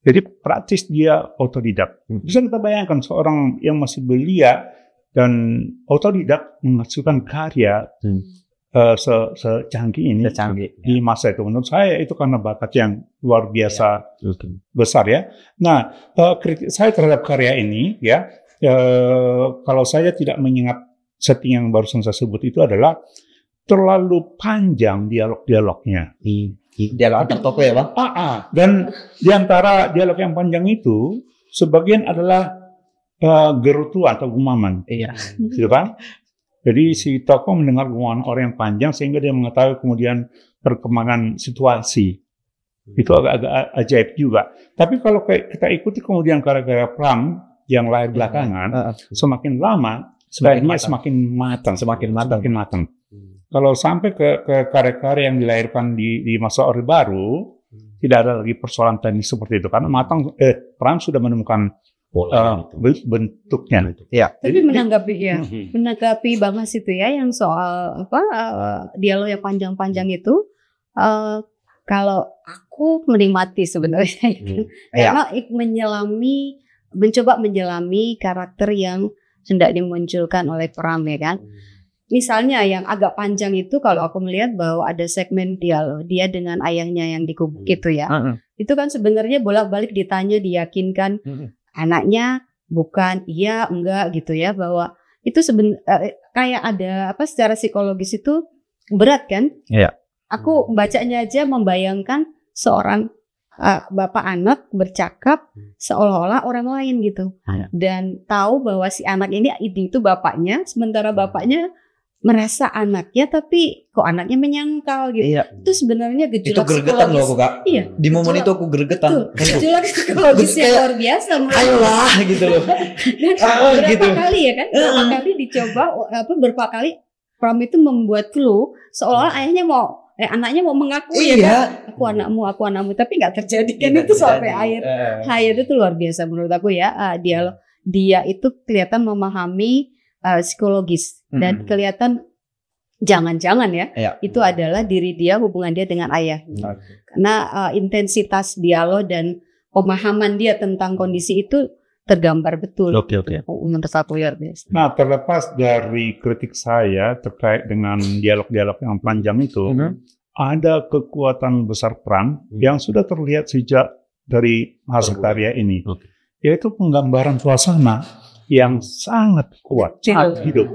Jadi praktis dia otodidak. Bisa kita bayangkan seorang yang masih belia dan otodidak menghasilkan karya secanggih ini di masa itu. Menurut saya itu karena bakat yang luar biasa besar ya. Nah, kritik saya terhadap karya ini ya. Kalau saya tidak mengingat setting yang barusan saya sebut itu adalah terlalu panjang dialog-dialognya. Dialog antar tokoh ya, Bang? Dan di antara dialog yang panjang itu, sebagian adalah gerutuan atau gumaman. Gitu kan? Jadi si tokoh mendengar gumaman orang yang panjang sehingga dia mengetahui kemudian perkembangan situasi. Itu agak-agak ajaib juga. Tapi kalau kita ikuti kemudian karya-karya Pram yang lahir belakangan, semakin lama semakin matang. Kalau sampai ke karya-karya yang dilahirkan di masa Orde Baru, tidak ada lagi persoalan teknis seperti itu karena Pram sudah menemukan bentuknya. Tapi menanggapi Bang Mas itu ya yang soal dialog yang panjang-panjang itu, kalau aku menikmati sebenarnya karena mencoba menyelami karakter yang hendak dimunculkan oleh Pram ya kan. Misalnya yang agak panjang itu kalau aku melihat bahwa ada segmen dialog dia dengan ayahnya yang dikubuk itu ya. Itu kan sebenarnya bolak-balik ditanya diyakinkan anaknya bukan iya enggak gitu ya, bahwa itu kayak ada secara psikologis itu berat kan. Aku bacanya aja membayangkan seorang bapak anak bercakap seolah-olah orang lain gitu, dan tahu bahwa si anak ini itu bapaknya, sementara bapaknya merasa anaknya, tapi kok anaknya menyangkal gitu. Iya. Itu sebenarnya Itu gejolak gregetan loh psikologis. aku, Kak. Iya. Di momen itu aku gregetan. Gejolak psikologis yang luar biasa. Ayolah gitu loh. Berapa gitu. kali ya kan? Berapa kali dicoba, berapa kali Pram itu membuat clue seolah ayahnya anaknya mau mengakui ya kan? Aku anakmu, tapi nggak terjadi kan. Itu sampai akhir itu luar biasa menurut aku ya. Dia itu kelihatan memahami psikologis dan kelihatan jangan-jangan ya itu adalah diri dia, hubungan dia dengan ayah. Karena intensitas dialog dan pemahaman dia tentang kondisi itu tergambar betul. Oke. Menurut aku luar biasa. Nah, terlepas dari kritik saya terkait dengan dialog-dialog yang panjang itu, ada kekuatan besar Pram yang sudah terlihat sejak dari hasil karya ini, yaitu penggambaran suasana yang sangat kuat, sangat hidup,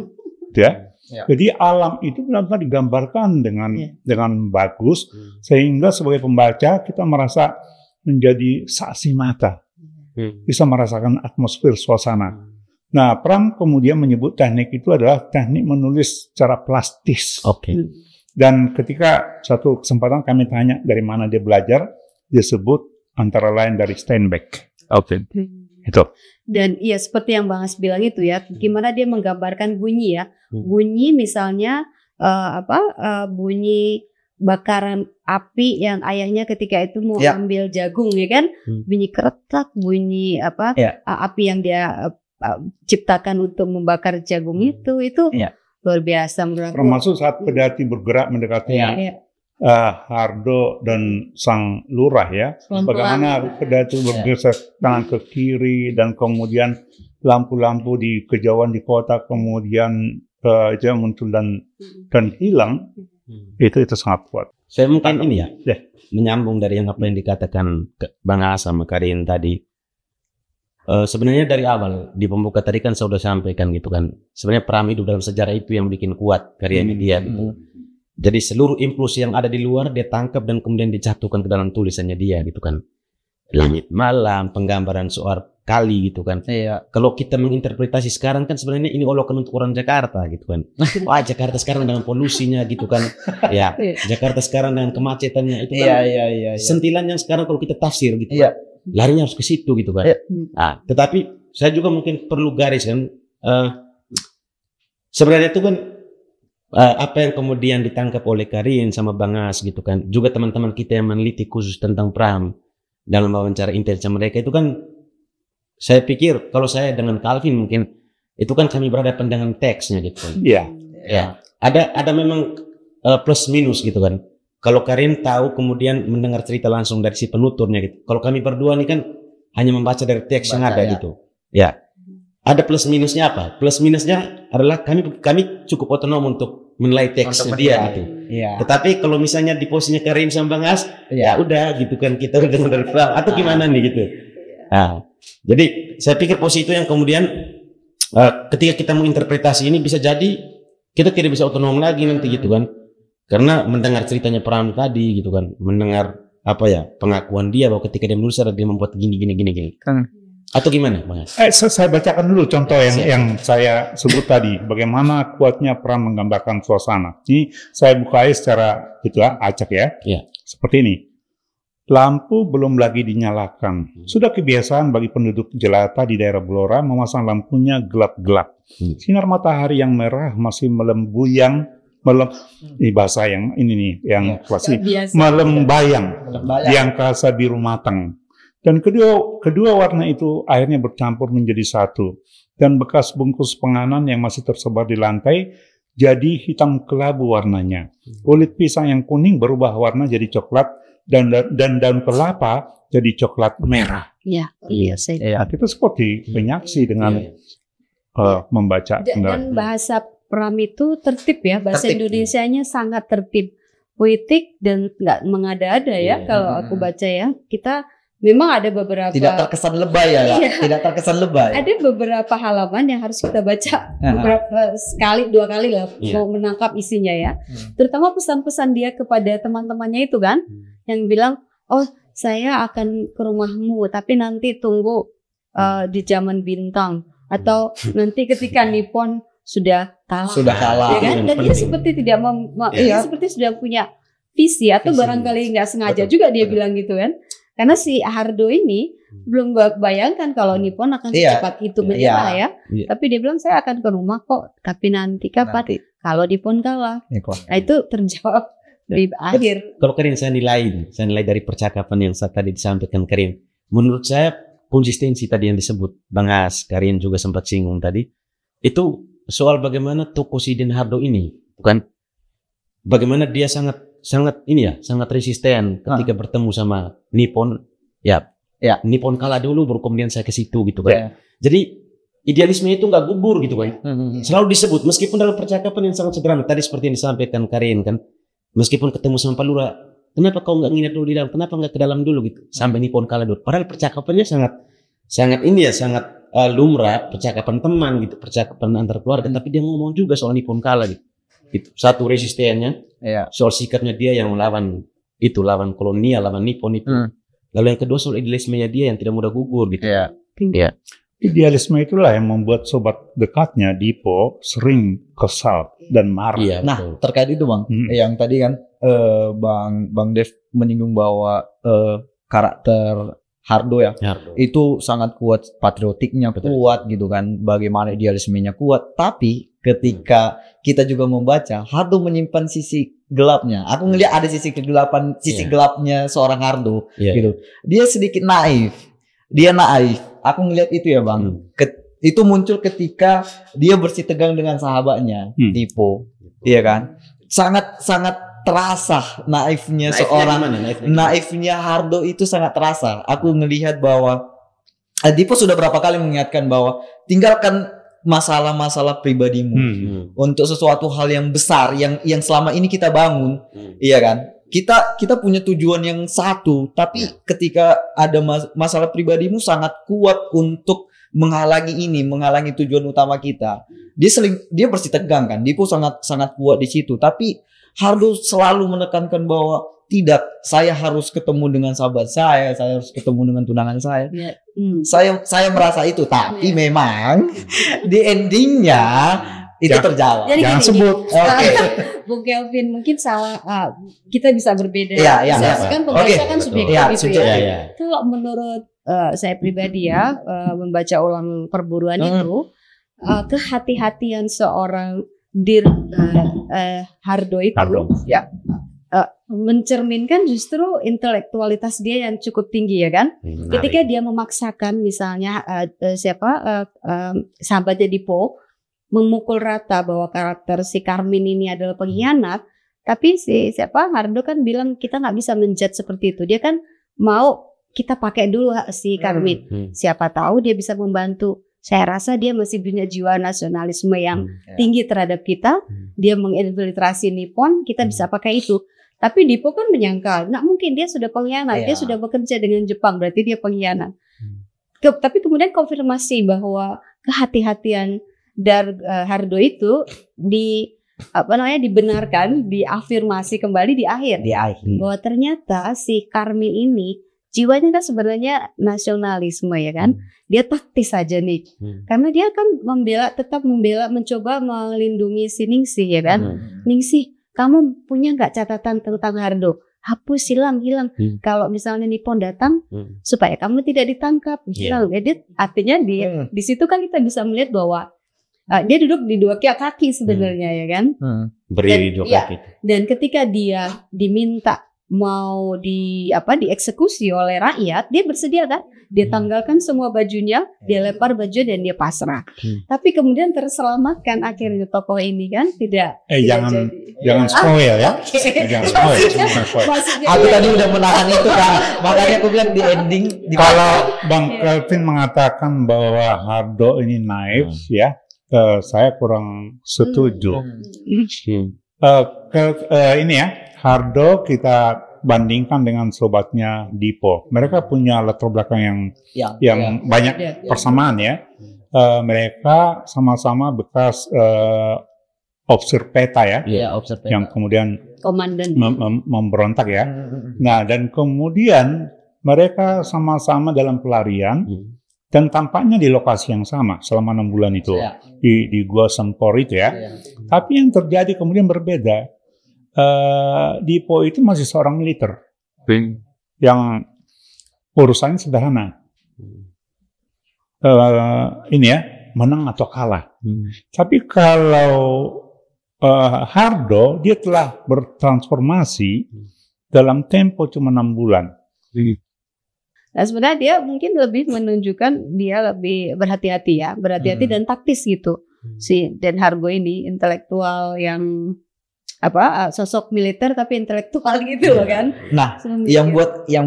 ya. Jadi alam itu benar-benar digambarkan dengan bagus, sehingga sebagai pembaca kita merasa menjadi saksi mata, bisa merasakan atmosfer suasana. Nah, Pram kemudian menyebut teknik itu adalah teknik menulis secara plastis. Dan ketika satu kesempatan kami tanya dari mana dia belajar, dia sebut antara lain dari Steinbeck. Itu. Dan iya seperti yang Bang As bilang itu ya, gimana dia menggambarkan bunyi ya. Bunyi misalnya bunyi bakaran api yang ayahnya ketika itu mau ambil jagung ya kan. Bunyi keretak, bunyi api yang dia ciptakan untuk membakar jagung itu luar biasa menurut aku. Termasuk saat pedati bergerak mendekati Hardo dan sang lurah ya. Bagaimana pedati bergeser tangan ke kiri dan kemudian lampu-lampu di kejauhan di kota kemudian itu muncul dan hilang. Itu sangat kuat. Saya mungkin ini ya, menyambung dari apa yang dikatakan Bang As sama Karin tadi. Sebenarnya dari awal di pembuka tadi kan saya sudah sampaikan gitu kan. Sebenarnya Pram hidup dalam sejarah itu yang bikin kuat karyanya dia gitu. Jadi seluruh impuls yang ada di luar dia tangkap dan kemudian dijatuhkan ke dalam tulisannya dia gitu kan. Langit malam, penggambaran soal kali gitu kan. Kalau kita menginterpretasi sekarang kan sebenarnya ini olokan untuk orang Jakarta gitu kan. Wah, Jakarta sekarang dengan polusinya gitu kan. Ya, Jakarta sekarang dengan kemacetannya itu kan. Sentilan yang sekarang kalau kita tafsir gitu kan. Larinya harus ke situ gitu kan. Nah, tetapi saya juga mungkin perlu garis kan. Sebenarnya itu kan apa yang kemudian ditangkap oleh Karin sama Bang As gitu kan, juga teman-teman kita yang meneliti khusus tentang Pram dalam wawancara intens mereka itu kan, saya pikir kalau saya dengan Calvin mungkin itu kan kami berhadapan dengan teksnya gitu kan. Ada memang plus minus gitu kan. Kalau Karin tahu kemudian mendengar cerita langsung dari si penuturnya gitu. Kalau kami berdua nih kan hanya membaca dari teks yang ada gitu. Ada plus minusnya apa? Plus minusnya adalah kami cukup otonom untuk menilai teks dia gitu. Tetapi kalau misalnya di posisinya Karin sama Bang As, ya udah gitu kan kita udah dengar dari Pram atau gimana nih gitu. Nah, jadi saya pikir posisi itu yang kemudian ketika kita menginterpretasi ini bisa jadi kita tidak bisa otonom lagi nanti gitu kan. Karena mendengar ceritanya Pram tadi gitu kan, mendengar pengakuan dia bahwa ketika dia menulis dia membuat gini. Atau gimana, Bang As? Saya bacakan dulu contoh yang saya sebut tadi, bagaimana kuatnya Pram menggambarkan suasana. Ini saya bukai secara acak ya. Seperti ini. Lampu belum lagi dinyalakan. Sudah kebiasaan bagi penduduk jelata di daerah Blora memasang lampunya gelap-gelap. Sinar matahari yang merah masih melembayang. Ini bahasa yang ini nih, yang klasik. Melembayang di angkasa biru matang. Dan kedua warna itu akhirnya bercampur menjadi satu. Dan bekas bungkus penganan yang masih tersebar di lantai jadi hitam kelabu warnanya. Kulit pisang yang kuning berubah warna jadi coklat dan daun kelapa jadi coklat merah. Kita seperti penyaksi dengan membaca. Dan bahasa Pram itu tertib ya, bahasa Indonesianya sangat tertib, puitik dan nggak mengada-ada ya. Kalau aku baca ya, kita memang ada beberapa tidak terkesan lebay ya, tidak terkesan lebay. Ada beberapa halaman yang harus kita baca beberapa sekali, 2 kali lah mau menangkap isinya ya. Terutama pesan-pesan dia kepada teman-temannya itu kan, yang bilang, oh saya akan ke rumahmu, tapi nanti tunggu di zaman bintang atau nanti ketika Nippon sudah kalah. Sudah kalah. Ya kan? Dan dia seperti tidak dia seperti sudah punya visi atau barangkali nggak sengaja juga dia bilang gitu kan. Karena si Hardo ini belum bayangkan kalau Nippon akan secepat itu menyerah ya. Tapi dia bilang saya akan ke rumah kok. Tapi nanti kapan? Kalau Nippon kalah. Nah itu terjawab di akhir. Kalau Karin saya nilai dari percakapan yang tadi disampaikan Karin. Menurut saya konsistensi tadi yang disebut Bang As, Karin juga sempat singgung tadi. Itu soal bagaimana tokoh si Den Hardo ini, bukan? Bagaimana dia sangat resisten ketika bertemu sama Nippon. Ya. Nippon kalah dulu, baru kemudian saya ke situ gitu kan. Jadi idealisme itu nggak gugur gitu kan. Selalu disebut, meskipun dalam percakapan yang sangat sederhana. Tadi seperti yang disampaikan Karin kan, meskipun ketemu sama Pak Lurah, kenapa kau nggak nginep dulu di dalam? Kenapa nggak ke dalam dulu gitu? Sampai Nippon kalah dulu. Padahal percakapannya sangat lumrah, percakapan teman gitu, percakapan antar keluarga. Tapi dia ngomong juga soal Nippon kalah gitu. Satu resistennya, soal sikapnya dia yang lawan kolonial, lawan Nippon itu. Lalu yang kedua soal idealismenya dia yang tidak mudah gugur gitu. Idealisme itulah yang membuat sobat dekatnya Dipo sering kesal dan marah. Nah, terkait itu Bang, yang tadi kan Bang Dev menyinggung bahwa karakter Hardo itu sangat kuat, patriotiknya kuat gitu kan, bagaimana idealismenya kuat. Tapi ketika kita juga membaca, Hardo menyimpan sisi gelapnya. Aku ngelihat ada sisi kegelapan, sisi gelapnya seorang Hardo gitu. Dia sedikit naif. Aku ngelihat itu ya Bang. Itu muncul ketika dia bersitegang dengan sahabatnya, Dipo. Iya kan? Sangat terasa naifnya naifnya Hardo itu sangat terasa. Aku ngelihat bahwa Dipo sudah berapa kali mengingatkan bahwa tinggalkan masalah-masalah pribadimu untuk sesuatu hal yang besar yang selama ini kita bangun. Iya kan? Kita punya tujuan yang satu, tapi ketika ada masalah pribadimu sangat kuat untuk menghalangi tujuan utama kita. Dia bersitegang kan. Dipo sangat kuat di situ, tapi Hardo selalu menekankan bahwa tidak, saya harus ketemu dengan sahabat saya harus ketemu dengan tunangan saya. Saya merasa itu, tapi memang di endingnya itu terjawab. Jadi jangan sebut. Bung Kelvin mungkin salah, kita bisa berbeda. Kan pembaca kan subjektif itu ya. Kalau menurut saya pribadi ya, membaca ulang perburuan itu, kehati-hatian seorang Hardo itu mencerminkan justru intelektualitas dia yang cukup tinggi ya kan. Ketika dia memaksakan misalnya sahabatnya Dipo memukul rata bahwa karakter si Karmin ini adalah pengkhianat, tapi Hardo kan bilang kita nggak bisa menjudge seperti itu. Dia kan mau kita pakai dulu si Karmin. Siapa tahu dia bisa membantu. Saya rasa dia masih punya jiwa nasionalisme yang tinggi terhadap kita. Dia menginfiltrasi Nippon, kita bisa pakai itu. Tapi Dipo kan menyangkal, nggak mungkin, dia sudah pengkhianat. Dia sudah bekerja dengan Jepang, berarti dia pengkhianat. Tapi kemudian konfirmasi bahwa kehati-hatian dari Hardo itu dibenarkan, diafirmasi kembali di akhir. Bahwa ternyata si Karmin ini jiwanya kan sebenarnya nasionalisme ya kan. Dia taktis saja nih. Karena dia kan tetap membela, mencoba melindungi si Ningsih ya kan. Ningsih, kamu punya nggak catatan tentang Hardo? Hapus, hilang. Kalau misalnya Nippon datang, supaya kamu tidak ditangkap, hilang. Jadi artinya di situ kan kita bisa melihat bahwa dia duduk di dua kaki sebenarnya ya kan. Berdiri dua kaki. Dan ketika dia diminta mau dieksekusi oleh rakyat, dia bersedia kan? Dia tanggalkan semua bajunya, dia lempar baju dan dia pasrah. Tapi kemudian terselamatkan akhirnya tokoh ini kan, jangan spoil ya. Jangan spoil. Aku tadi udah menahan itu kan, makanya aku bilang di ending. Kalau Bang Kelvin mengatakan bahwa Hardo ini naif ya, saya kurang setuju. Ini ya, Hardo kita bandingkan dengan sobatnya Dipo. Mereka punya latar belakang yang banyak persamaan ya. Mereka sama-sama bekas officer peta ya, yang kemudian komandan memberontak ya. Nah, dan kemudian mereka sama-sama dalam pelarian dan tampaknya di lokasi yang sama selama 6 bulan itu Ya. di Gua Sempor itu ya. Ya. Tapi yang terjadi kemudian berbeda. Dipo itu masih seorang militer yang urusannya sederhana. Ini ya, menang atau kalah. Tapi kalau Hardo, dia telah bertransformasi dalam tempo cuma 6 bulan. Nah, sebenarnya dia mungkin lebih menunjukkan dia lebih berhati-hati ya, berhati-hati dan taktis gitu. Si Den Hargo ini intelektual yang sosok militer tapi intelektual gitu loh kan. Nah, yang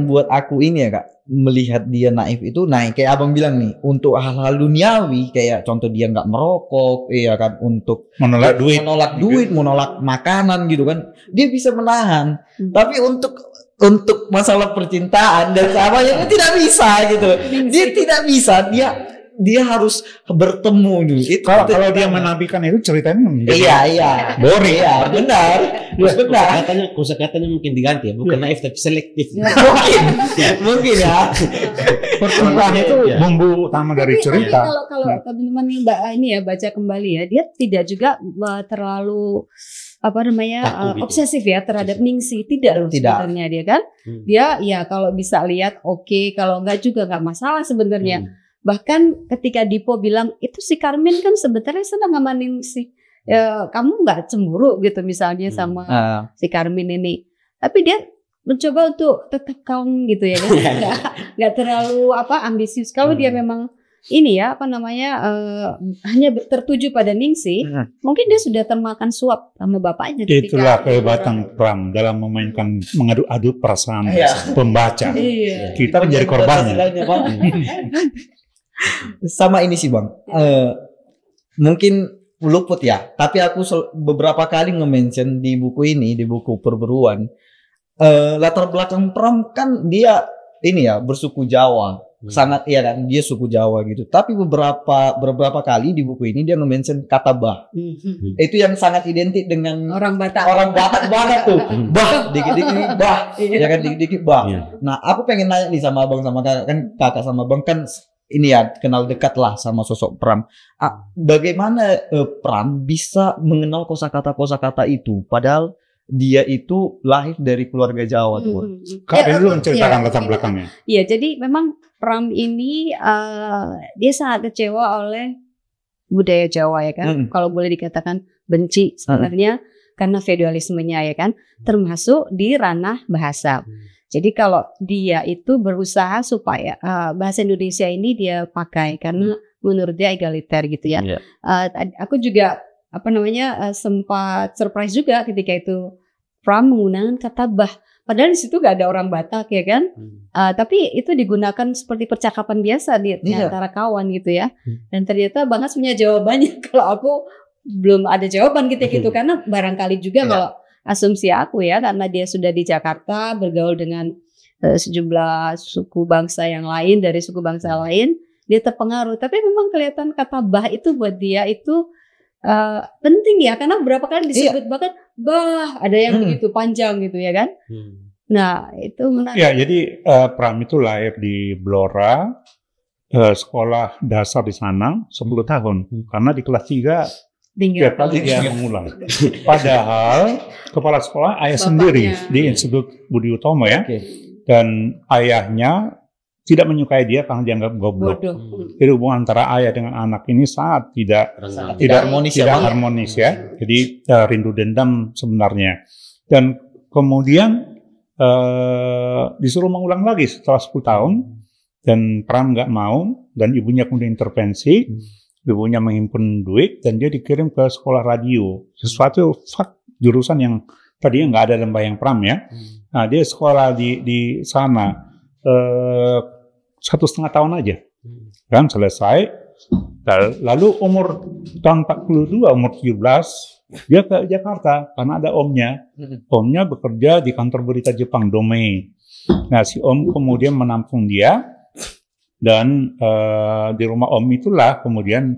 buat aku ini ya Kak, melihat dia naif itu kayak abang bilang nih, untuk hal-hal duniawi kayak contoh dia nggak merokok, iya kan, untuk Menolak duit, menolak makanan gitu kan, dia bisa menahan. Tapi untuk masalah percintaan dan sahabatnya itu tidak bisa gitu. Dia tidak bisa, dia harus bertemu dulu. Kalau dia menampilkan itu ceritanya iya. boring. Iya, benar. Kosakatanya mungkin diganti ya, bukan naif tapi selektif. Mungkin ya. Percintaan itu bumbu utama dari cerita. Kalau teman-teman ini ya baca kembali ya, dia tidak juga terlalu obsesif ya terhadap Ningsih, tidak loh sebenarnya dia kan. Dia ya kalau bisa lihat oke, kalau enggak juga enggak masalah sebenarnya. Bahkan ketika Dipo bilang itu si Karmin kan sebenarnya senang sama Ningsih, kamu nggak cemburu gitu misalnya sama si Karmin ini, tapi dia mencoba untuk tetap calm gitu ya kan, nggak terlalu ambisius. Kalau dia memang ini ya hanya tertuju pada Ningsih, mungkin dia sudah termakan suap sama bapaknya. Itulah kehebatan Pram dalam memainkan mengadu-adu perasaan pembaca. Kita menjadi korbannya. Sama ini sih Bang, mungkin luput ya, tapi aku beberapa kali nge-mention di buku ini, di buku Perburuan, latar belakang Pram kan dia ini ya bersuku Jawa, sangat iya kan, dia suku Jawa gitu. Tapi beberapa kali di buku ini dia nge-mention kata bah. Itu yang sangat identik dengan orang Batak banget tuh. Bah, dikit-dikit bah, ya kan, dikit-dikit bah. Nah, aku pengen nanya nih sama abang sama kakak, kan kakak sama abang kan ini ya kenal dekat lah sama sosok Pram. Bagaimana Pram bisa mengenal kosakata itu, padahal dia itu lahir dari keluarga Jawa tuh. Kak dulu menceritakan latar belakangnya. Iya, jadi memang Pram ini dia sangat kecewa oleh budaya Jawa ya kan. Kalau boleh dikatakan benci sebenarnya karena feodalismenya ya kan, termasuk di ranah bahasa. Jadi kalau dia itu berusaha supaya bahasa Indonesia ini dia pakai karena menurut dia egaliter gitu ya. Aku juga sempat surprise juga ketika itu Pram menggunakan kata bah. Padahal di situ gak ada orang Batak ya kan. Tapi itu digunakan seperti percakapan biasa di antara kawan gitu ya. Dan ternyata Bang Has punya jawabannya. Kalau aku belum ada jawaban gitu karena barangkali juga kalau asumsi aku ya, karena dia sudah di Jakarta bergaul dengan sejumlah suku bangsa yang lain, dari suku bangsa lain, dia terpengaruh. Tapi memang kelihatan kata bah itu buat dia itu penting ya, karena beberapa kali disebut bahkan bah, ada yang begitu panjang gitu ya kan. Nah itu menarik. Ya, jadi Pram itu lahir di Blora, sekolah dasar di sana 10 tahun, karena di kelas 3 tiap kali dia mengulang. Padahal kepala sekolah ayah sendiri di Institut Budi Utomo ya. Dan ayahnya tidak menyukai dia karena dianggap goblok. Jadi hubungan antara ayah dengan anak ini sangat tidak harmonis ya. Jadi rindu dendam sebenarnya. Dan kemudian disuruh mengulang lagi setelah 10 tahun. Dan Pram nggak mau, dan ibunya kemudian intervensi. Ibunya menghimpun duit dan dia dikirim ke sekolah radio, sesuatu jurusan yang tadinya nggak ada dalam bayang Pram ya. Nah dia sekolah di sana 1,5 tahun aja, kan selesai. Lalu umur tahun 42, umur 17 dia ke Jakarta karena ada omnya. Omnya bekerja di kantor berita Jepang Domain. Nah si om kemudian menampung dia. Dan di rumah om itulah kemudian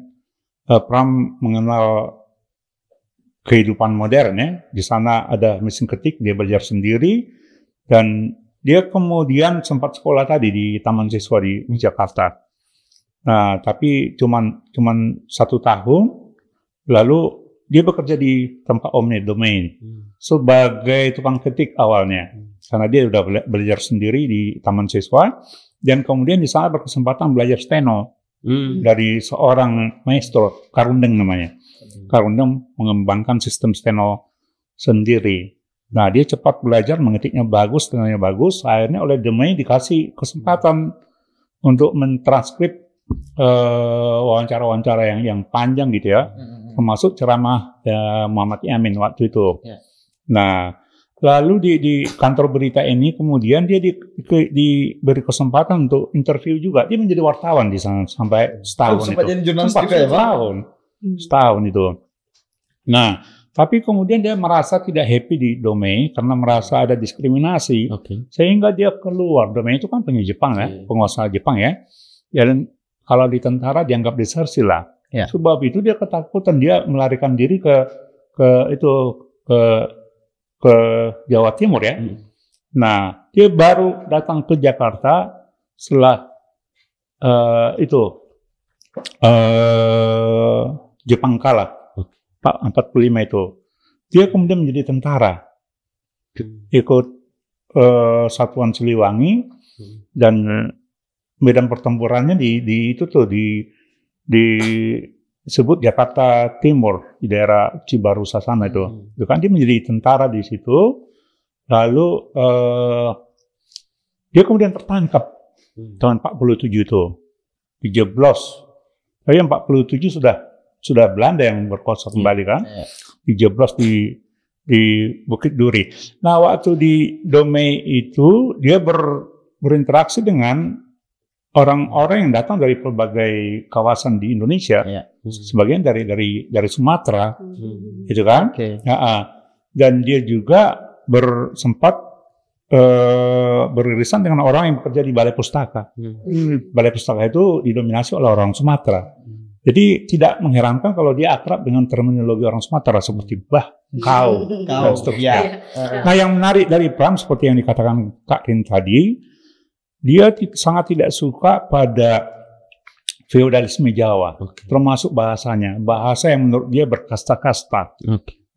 Pram mengenal kehidupan modern ya. Di sana ada mesin ketik, dia belajar sendiri. Dan Dia kemudian sempat sekolah tadi di Taman Siswa di Jakarta. Nah, tapi cuman 1 tahun, lalu dia bekerja di tempat Omni Domain sebagai tukang ketik awalnya. Karena dia udah belajar sendiri di Taman Siswa, dan kemudian di sana berkesempatan belajar steno dari seorang maestro, Karundeng namanya. Karundeng mengembangkan sistem steno sendiri. Nah, dia cepat belajar, mengetiknya bagus, stenonya bagus. Akhirnya oleh Domain dikasih kesempatan untuk mentranskrip wawancara-wawancara yang panjang gitu ya, termasuk ceramah Muhammad Yamin waktu itu. Nah, lalu di kantor berita ini kemudian dia diberi kesempatan untuk interview juga. Dia menjadi wartawan di sana sampai setahun. Sempat jadi jurnalis juga ya, Bang? Setahun itu. Nah, tapi kemudian dia merasa tidak happy di Domain karena merasa ada diskriminasi, sehingga dia keluar. Domain itu kan pengusaha Jepang ya, penguasa Jepang ya. Dan kalau di tentara dianggap desersi lah. Sebab itu dia ketakutan, dia melarikan diri ke Jawa Timur ya. Nah, dia baru datang ke Jakarta setelah Jepang kalah. 45 itu. Dia kemudian menjadi tentara. Ikut Satuan Siliwangi, dan medan pertempurannya disebut Jakarta Timur, di daerah Cibarusah sana itu. Itu kan dia menjadi tentara di situ. Lalu dia kemudian tertangkap tahun 47 itu, dijeblos. Tapi yang 47 sudah Belanda yang berkuasa kembali kan, dijeblos di Bukit Duri. Nah, waktu di Domain itu dia berinteraksi dengan orang-orang yang datang dari berbagai kawasan di Indonesia, sebagian dari Sumatera, gitu kan? Dan dia juga sempat beririsan dengan orang yang bekerja di Balai Pustaka. Balai Pustaka itu didominasi oleh orang Sumatera. Jadi tidak mengherankan kalau dia akrab dengan terminologi orang Sumatera seperti kau, dan seterusnya. Nah, yang menarik dari Pram seperti yang dikatakan Kak Rin tadi, dia sangat tidak suka pada feodalisme Jawa, termasuk bahasanya. Bahasa yang menurut dia berkasta-kasta,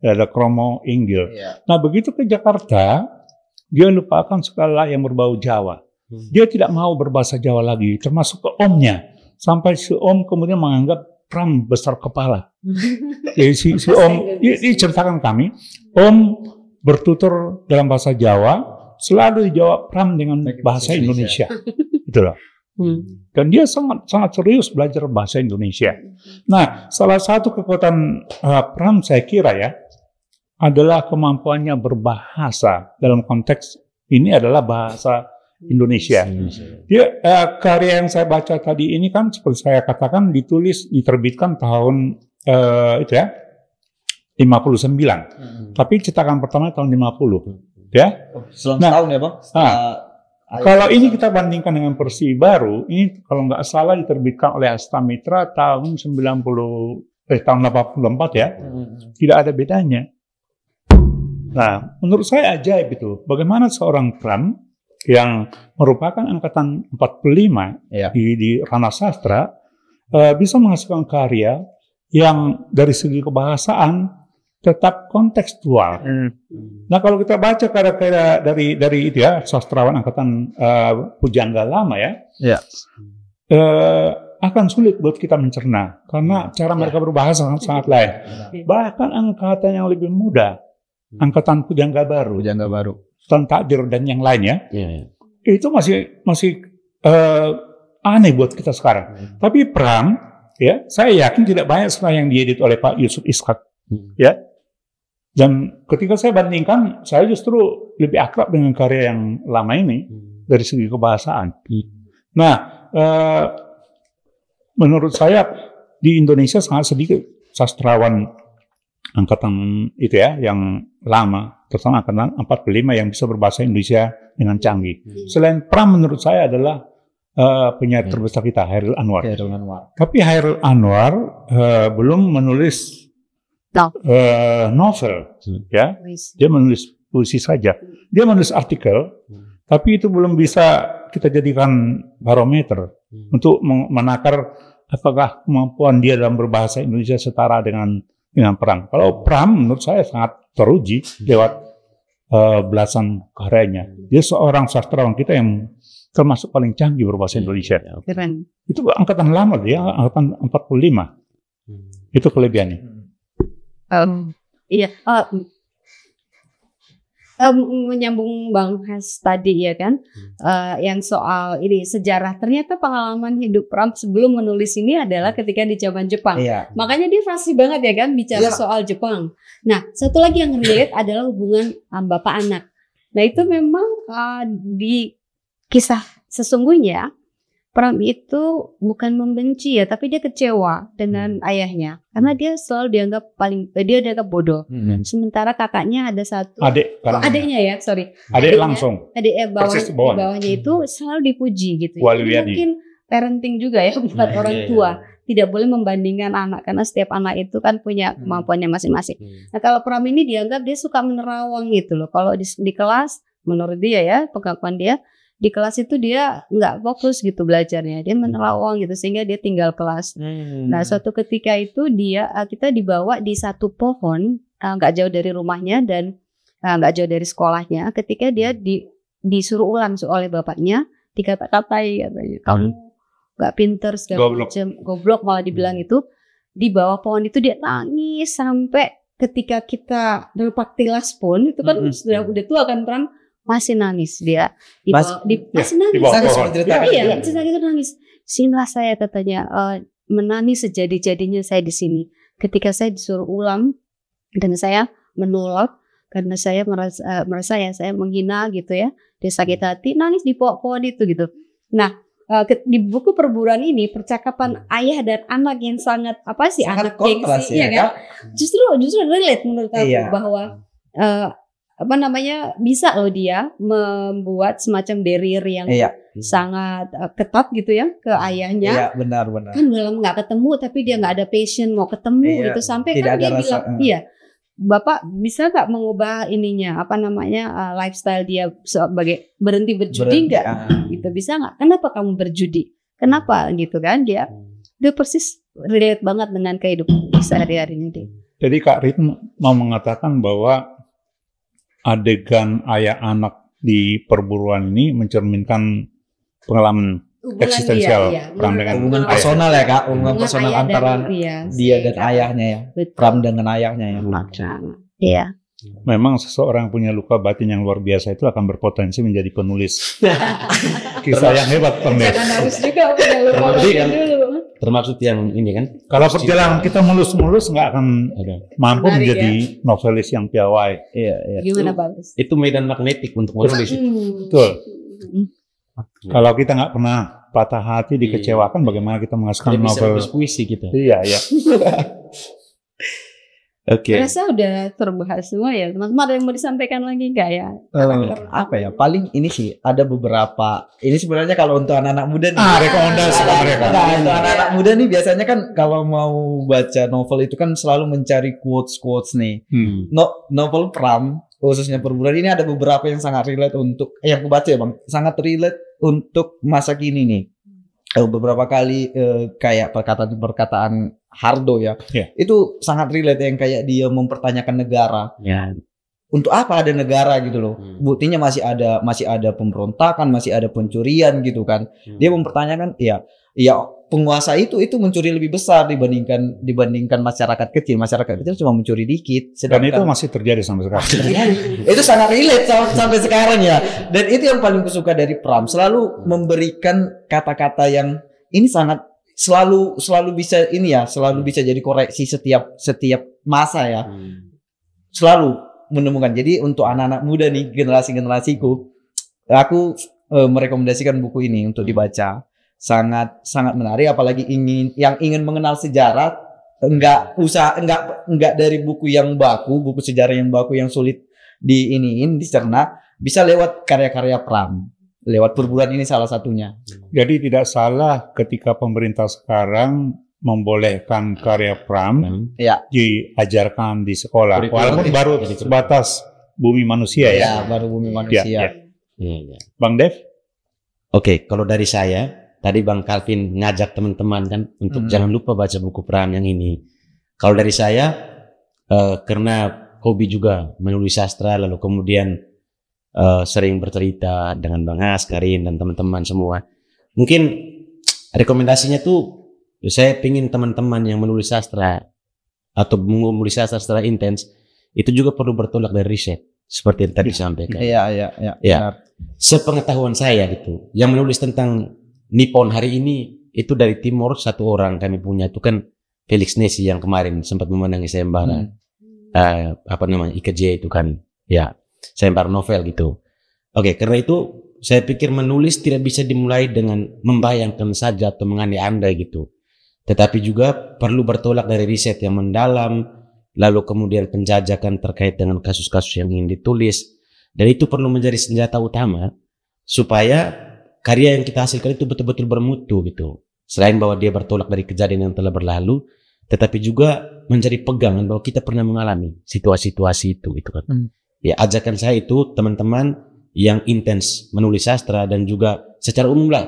ada kromo inggil. Nah, begitu ke Jakarta, dia lupakan segala yang berbau Jawa. Dia tidak mau berbahasa Jawa lagi, termasuk ke omnya. Sampai si om kemudian menganggap Pram besar kepala. Jadi si om, diceritakan kami, om bertutur dalam bahasa Jawa, selalu dijawab Pram dengan bahasa Indonesia. Itulah. Dan dia sangat serius belajar bahasa Indonesia. Nah, salah satu kekuatan Pram saya kira ya, adalah kemampuannya berbahasa. Dalam konteks ini adalah bahasa Indonesia. Dia karya yang saya baca tadi ini kan seperti saya katakan diterbitkan tahun 59. Tapi cetakan pertama tahun 50. Ya. Selang tahun ya, Bang? Kalau ini kita bandingkan dengan versi baru, ini kalau nggak salah diterbitkan oleh Astamitra tahun 84 ya. Tidak ada bedanya. Nah, menurut saya ajaib itu. Bagaimana seorang Pram yang merupakan angkatan 45 di ranah sastra bisa menghasilkan karya yang dari segi kebahasaan tetap kontekstual. Nah, kalau kita baca karya-karya dari itu ya, sastrawan angkatan Pujangga lama ya, akan sulit buat kita mencerna karena cara mereka berbahasa sangat lain. Bahkan angkatan yang lebih muda, angkatan Pujangga Baru, Tan Takdir dan yang lainnya, itu masih aneh buat kita sekarang. Tapi Pram, ya, saya yakin tidak banyak sekarang yang diedit oleh Pak Yusuf Ishak, ya. Dan ketika saya bandingkan, saya justru lebih akrab dengan karya yang lama ini dari segi kebahasaan. Nah, menurut saya di Indonesia sangat sedikit sastrawan angkatan itu ya, yang lama, terutama angkatan 45 yang bisa berbahasa Indonesia dengan canggih. Selain Pram, menurut saya adalah penyair terbesar kita, Hairil Anwar. Tapi Hairil Anwar belum menulis novel, ya. Dia menulis puisi saja. Dia menulis artikel Tapi itu belum bisa kita jadikan barometer untuk menakar apakah kemampuan dia dalam berbahasa Indonesia setara dengan Pram. Kalau Pram menurut saya sangat teruji lewat belasan karyanya. Dia seorang sastrawan kita yang termasuk paling canggih berbahasa Indonesia. Keren. Itu angkatan lama dia, angkatan 45. Itu kelebihannya. Iya. Menyambung Bang Has tadi ya kan, yang soal ini sejarah, ternyata pengalaman hidup Pram sebelum menulis ini adalah ketika di zaman Jepang. Iya. Makanya dia fasih banget ya kan bicara soal Jepang. Nah, satu lagi yang relate adalah hubungan bapak anak. Nah, itu memang di kisah sesungguhnya Pram itu bukan membenci ya, tapi dia kecewa dengan ayahnya karena dia selalu dianggap dia dianggap bodoh. Sementara kakaknya ada satu, adiknya ya, sorry. Adik langsung. Adik bawahnya itu selalu dipuji gitu. Ini mungkin parenting juga ya buat orang tua. Tidak boleh membandingkan anak karena setiap anak itu kan punya kemampuannya masing-masing. Nah, kalau Pram ini dianggap dia suka menerawang gitu loh. Kalau di kelas menurut dia ya, pengakuan dia, di kelas itu dia nggak fokus gitu belajarnya, dia menerawang gitu sehingga dia tinggal kelas. Nah, suatu ketika itu kita dibawa di satu pohon nggak jauh dari rumahnya dan nggak jauh dari sekolahnya. Ketika dia disuruh ulang oleh bapaknya, dikata-katai katanya, kamu nggak pinter segala macam, goblok malah dibilang itu. Di bawah pohon itu dia nangis sampai ketika kita lepak tilas pun itu kan udah tua kan Pram. Masih nangis dia masih nangis. Iya, nangis. Sinilah saya katanya menangis sejadi-jadinya saya di sini. Ketika saya disuruh ulang dan saya menolak karena saya merasa ya saya menghina gitu ya. Dia sakit hati, nangis di pohon itu gitu. Nah, di buku Perburuan ini percakapan ayah dan anak yang sangat anak gengsi ya kan? Justru relate menurut aku bahwa bisa loh dia membuat semacam barrier yang sangat ketat gitu ya ke ayahnya. Iya, benar. Kan dalam nggak ketemu tapi dia nggak ada passion mau ketemu gitu sampai kan dia bilang, Bapak bisa nggak mengubah lifestyle dia sebagai berhenti berjudi nggak? Gitu bisa nggak? Kenapa kamu berjudi? Kenapa gitu kan dia persis relate banget dengan kehidupan sehari-hari ini. Jadi Kak Rit mau mengatakan bahwa adegan ayah anak di perburuan ini mencerminkan pengalaman eksistensial Pram dengan hubungan personal ya Kak, hubungan personal antara dia dan ayahnya ya. Pram dengan ayahnya ya. Iya. Memang seseorang punya luka batin yang luar biasa itu akan berpotensi menjadi penulis kisah yang hebat Pram. Jangan harus juga punya luka batin dulu. Termasuk yang ini kan. Kalau perjalanan kita mulus-mulus nggak akan mampu menjadi novelis yang piawai. Iya. Gimana bagus? Itu medan magnetik untuk menulis. Betul. Kalau kita nggak pernah patah hati, dikecewakan, bagaimana kita menghasilkan novel puisi kita? Iya. Oke. Rasa udah terbahas semua ya, teman-teman. Ada yang mau disampaikan lagi nggak ya? Apa ya? Paling ini sih ada beberapa. Ini sebenarnya kalau untuk anak-anak muda nih. Rekomendasi mereka. Nah, untuk anak-anak muda nih biasanya kan kalau mau baca novel itu kan selalu mencari quotes nih. Novel Pram khususnya Perburuan ini ada beberapa yang sangat relate untuk yang aku baca ya Bang. Sangat relate untuk masa kini nih. Beberapa kali kayak perkataan Hardo ya, itu sangat relate yang kayak dia mempertanyakan negara. Untuk apa ada negara gitu loh? Buktinya masih ada pemberontakan, masih ada pencurian gitu kan. Dia mempertanyakan, ya penguasa itu mencuri lebih besar dibandingkan masyarakat kecil. Masyarakat kecil cuma mencuri dikit. Dan itu masih terjadi sampai sekarang. Itu sangat relate sampai sekarang ya. Dan itu yang paling kusuka dari Pram, selalu memberikan kata-kata yang ini sangat selalu bisa jadi koreksi setiap masa ya. Selalu menemukan. Jadi untuk anak-anak muda nih, generasiku, aku merekomendasikan buku ini untuk dibaca. Sangat menarik, apalagi yang ingin mengenal sejarah, enggak dari buku sejarah yang baku yang sulit dicerna, bisa lewat karya-karya Pram. Lewat Perburuan ini salah satunya. Jadi tidak salah ketika pemerintah sekarang membolehkan karya Pram diajarkan di sekolah. Walaupun baru sebatas Bumi Manusia ya. Baru Bumi Manusia. Iya. Bang Dev? Oke, kalau dari saya, tadi Bang Calvin ngajak teman-teman kan untuk jangan lupa baca buku Pram yang ini. Kalau dari saya, karena hobi juga menulis sastra, lalu kemudian sering bercerita dengan Bang Has, Karin, dan teman-teman semua. Mungkin rekomendasinya tuh, saya pingin teman-teman yang menulis sastra atau menulis sastra secara intens, itu juga perlu bertolak dari riset, seperti yang tadi disampaikan. Iya. Ya. Sepengetahuan saya gitu, yang menulis tentang Nippon hari ini itu dari Timur, satu orang kami punya itu kan Felix Nesi yang kemarin sempat memenangi sayembara IKJ itu kan, ya sayembara novel gitu. Oke, karena itu saya pikir menulis tidak bisa dimulai dengan membayangkan saja atau mengandai-andai gitu, tetapi juga perlu bertolak dari riset yang mendalam, lalu kemudian penjajakan terkait dengan kasus-kasus yang ingin ditulis. Dan itu perlu menjadi senjata utama supaya karya yang kita hasilkan itu betul-betul bermutu gitu. Selain bahwa dia bertolak dari kejadian yang telah berlalu, tetapi juga menjadi pegangan bahwa kita pernah mengalami situasi-situasi itu gitu kan. Ya, ajakan saya itu teman-teman yang intens menulis sastra dan juga secara umum lah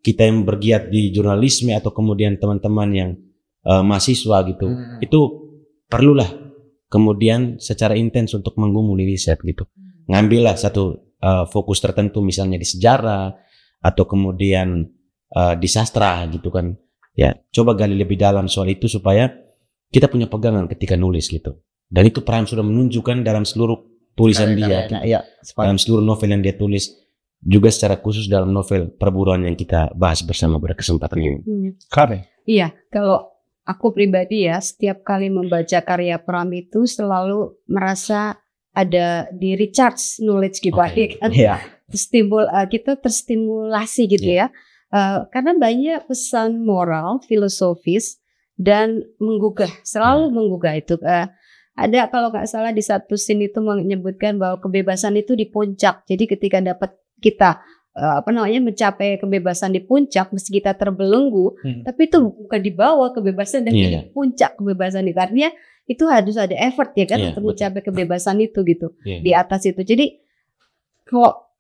kita yang bergiat di jurnalisme atau kemudian teman-teman yang mahasiswa gitu, itu perlulah kemudian secara intens untuk menggumuli riset gitu. Ngambillah satu fokus tertentu, misalnya di sejarah atau kemudian di sastra gitu kan. Ya, coba gali lebih dalam soal itu supaya kita punya pegangan ketika nulis gitu. Dan itu Pram sudah menunjukkan dalam seluruh tulisan dia, dalam seluruh novel yang dia tulis, juga secara khusus dalam novel perburuan yang kita bahas bersama pada kesempatan ini. Karen? Iya, kalau aku pribadi ya, setiap kali membaca karya Pram itu selalu merasa ada di recharge knowledge gitu, kan? Kita terstimulasi gitu ya, karena banyak pesan moral, filosofis dan menggugah, selalu menggugah itu. Ada kalau nggak salah di satu scene itu menyebutkan bahwa kebebasan itu di puncak. Jadi ketika dapat kita mencapai kebebasan di puncak, meski kita terbelenggu, tapi itu bukan di bawah kebebasan dan di puncak kebebasan itu. Artinya itu harus ada effort ya kan untuk mencapai kebebasan itu gitu di atas itu. Jadi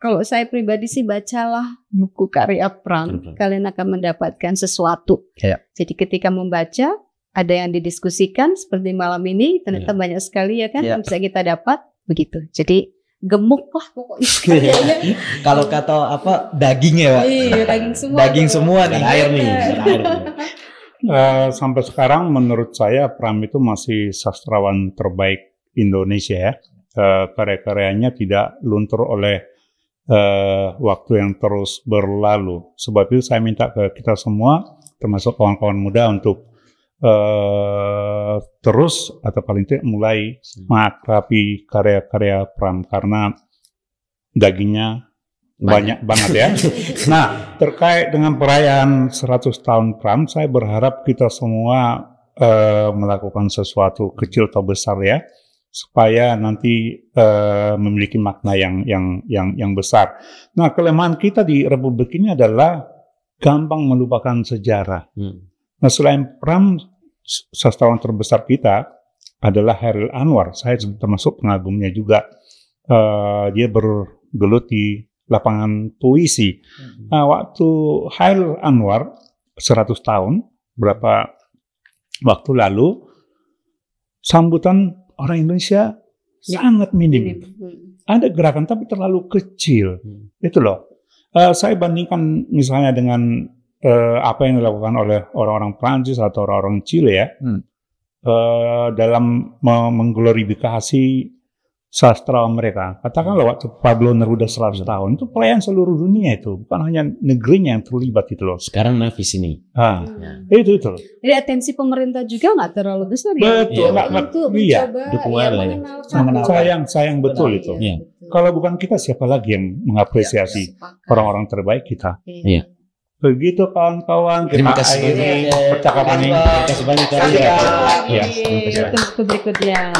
kalau saya pribadi sih bacalah buku karya Pram, kalian akan mendapatkan sesuatu. Jadi ketika membaca ada yang didiskusikan seperti malam ini, ternyata banyak sekali ya kan yang bisa kita dapat begitu. Jadi gemuk lah pokoknya. Kalau kata apa, dagingnya Pak. Iya, daging semua. Daging semua nih. Air nih. Sampai sekarang menurut saya Pram itu masih sastrawan terbaik Indonesia ya. Karya-karyanya tidak luntur oleh waktu yang terus berlalu. Sebab itu saya minta ke kita semua, termasuk kawan-kawan muda, untuk terus atau paling tidak mulai mengakrabi karya-karya Pram karena dagingnya banyak banget ya. Nah, terkait dengan perayaan 100 tahun Pram, saya berharap kita semua melakukan sesuatu kecil atau besar ya, supaya nanti memiliki makna yang besar. Nah, kelemahan kita di Republik ini adalah gampang melupakan sejarah. Nah, selain Pram, sastrawan terbesar kita adalah Chairil Anwar. Saya termasuk pengagumnya juga. Dia bergelut di lapangan puisi. Nah, waktu Chairil Anwar 100 tahun, berapa waktu lalu, sambutan orang Indonesia sangat minim. Ada gerakan tapi terlalu kecil. Itu loh. Saya bandingkan misalnya dengan apa yang dilakukan oleh orang-orang Prancis atau orang-orang Chile ya, dalam mengglorifikasi sastra mereka. Katakanlah waktu Pablo Neruda 100 tahun, itu pelayan seluruh dunia itu, bukan hanya negerinya yang terlibat itu loh. Sekarang Nafis ini. Itu. Jadi atensi pemerintah juga nggak terlalu besar ya. Betul. Dukungan lah ya. Sayang betul itu. Kalau bukan kita, siapa lagi yang mengapresiasi orang-orang terbaik kita? Iya. Begitu kawan-kawan, Terima kasih akhiri percakapan ini. Terima kasih banyak. Terus berikutnya.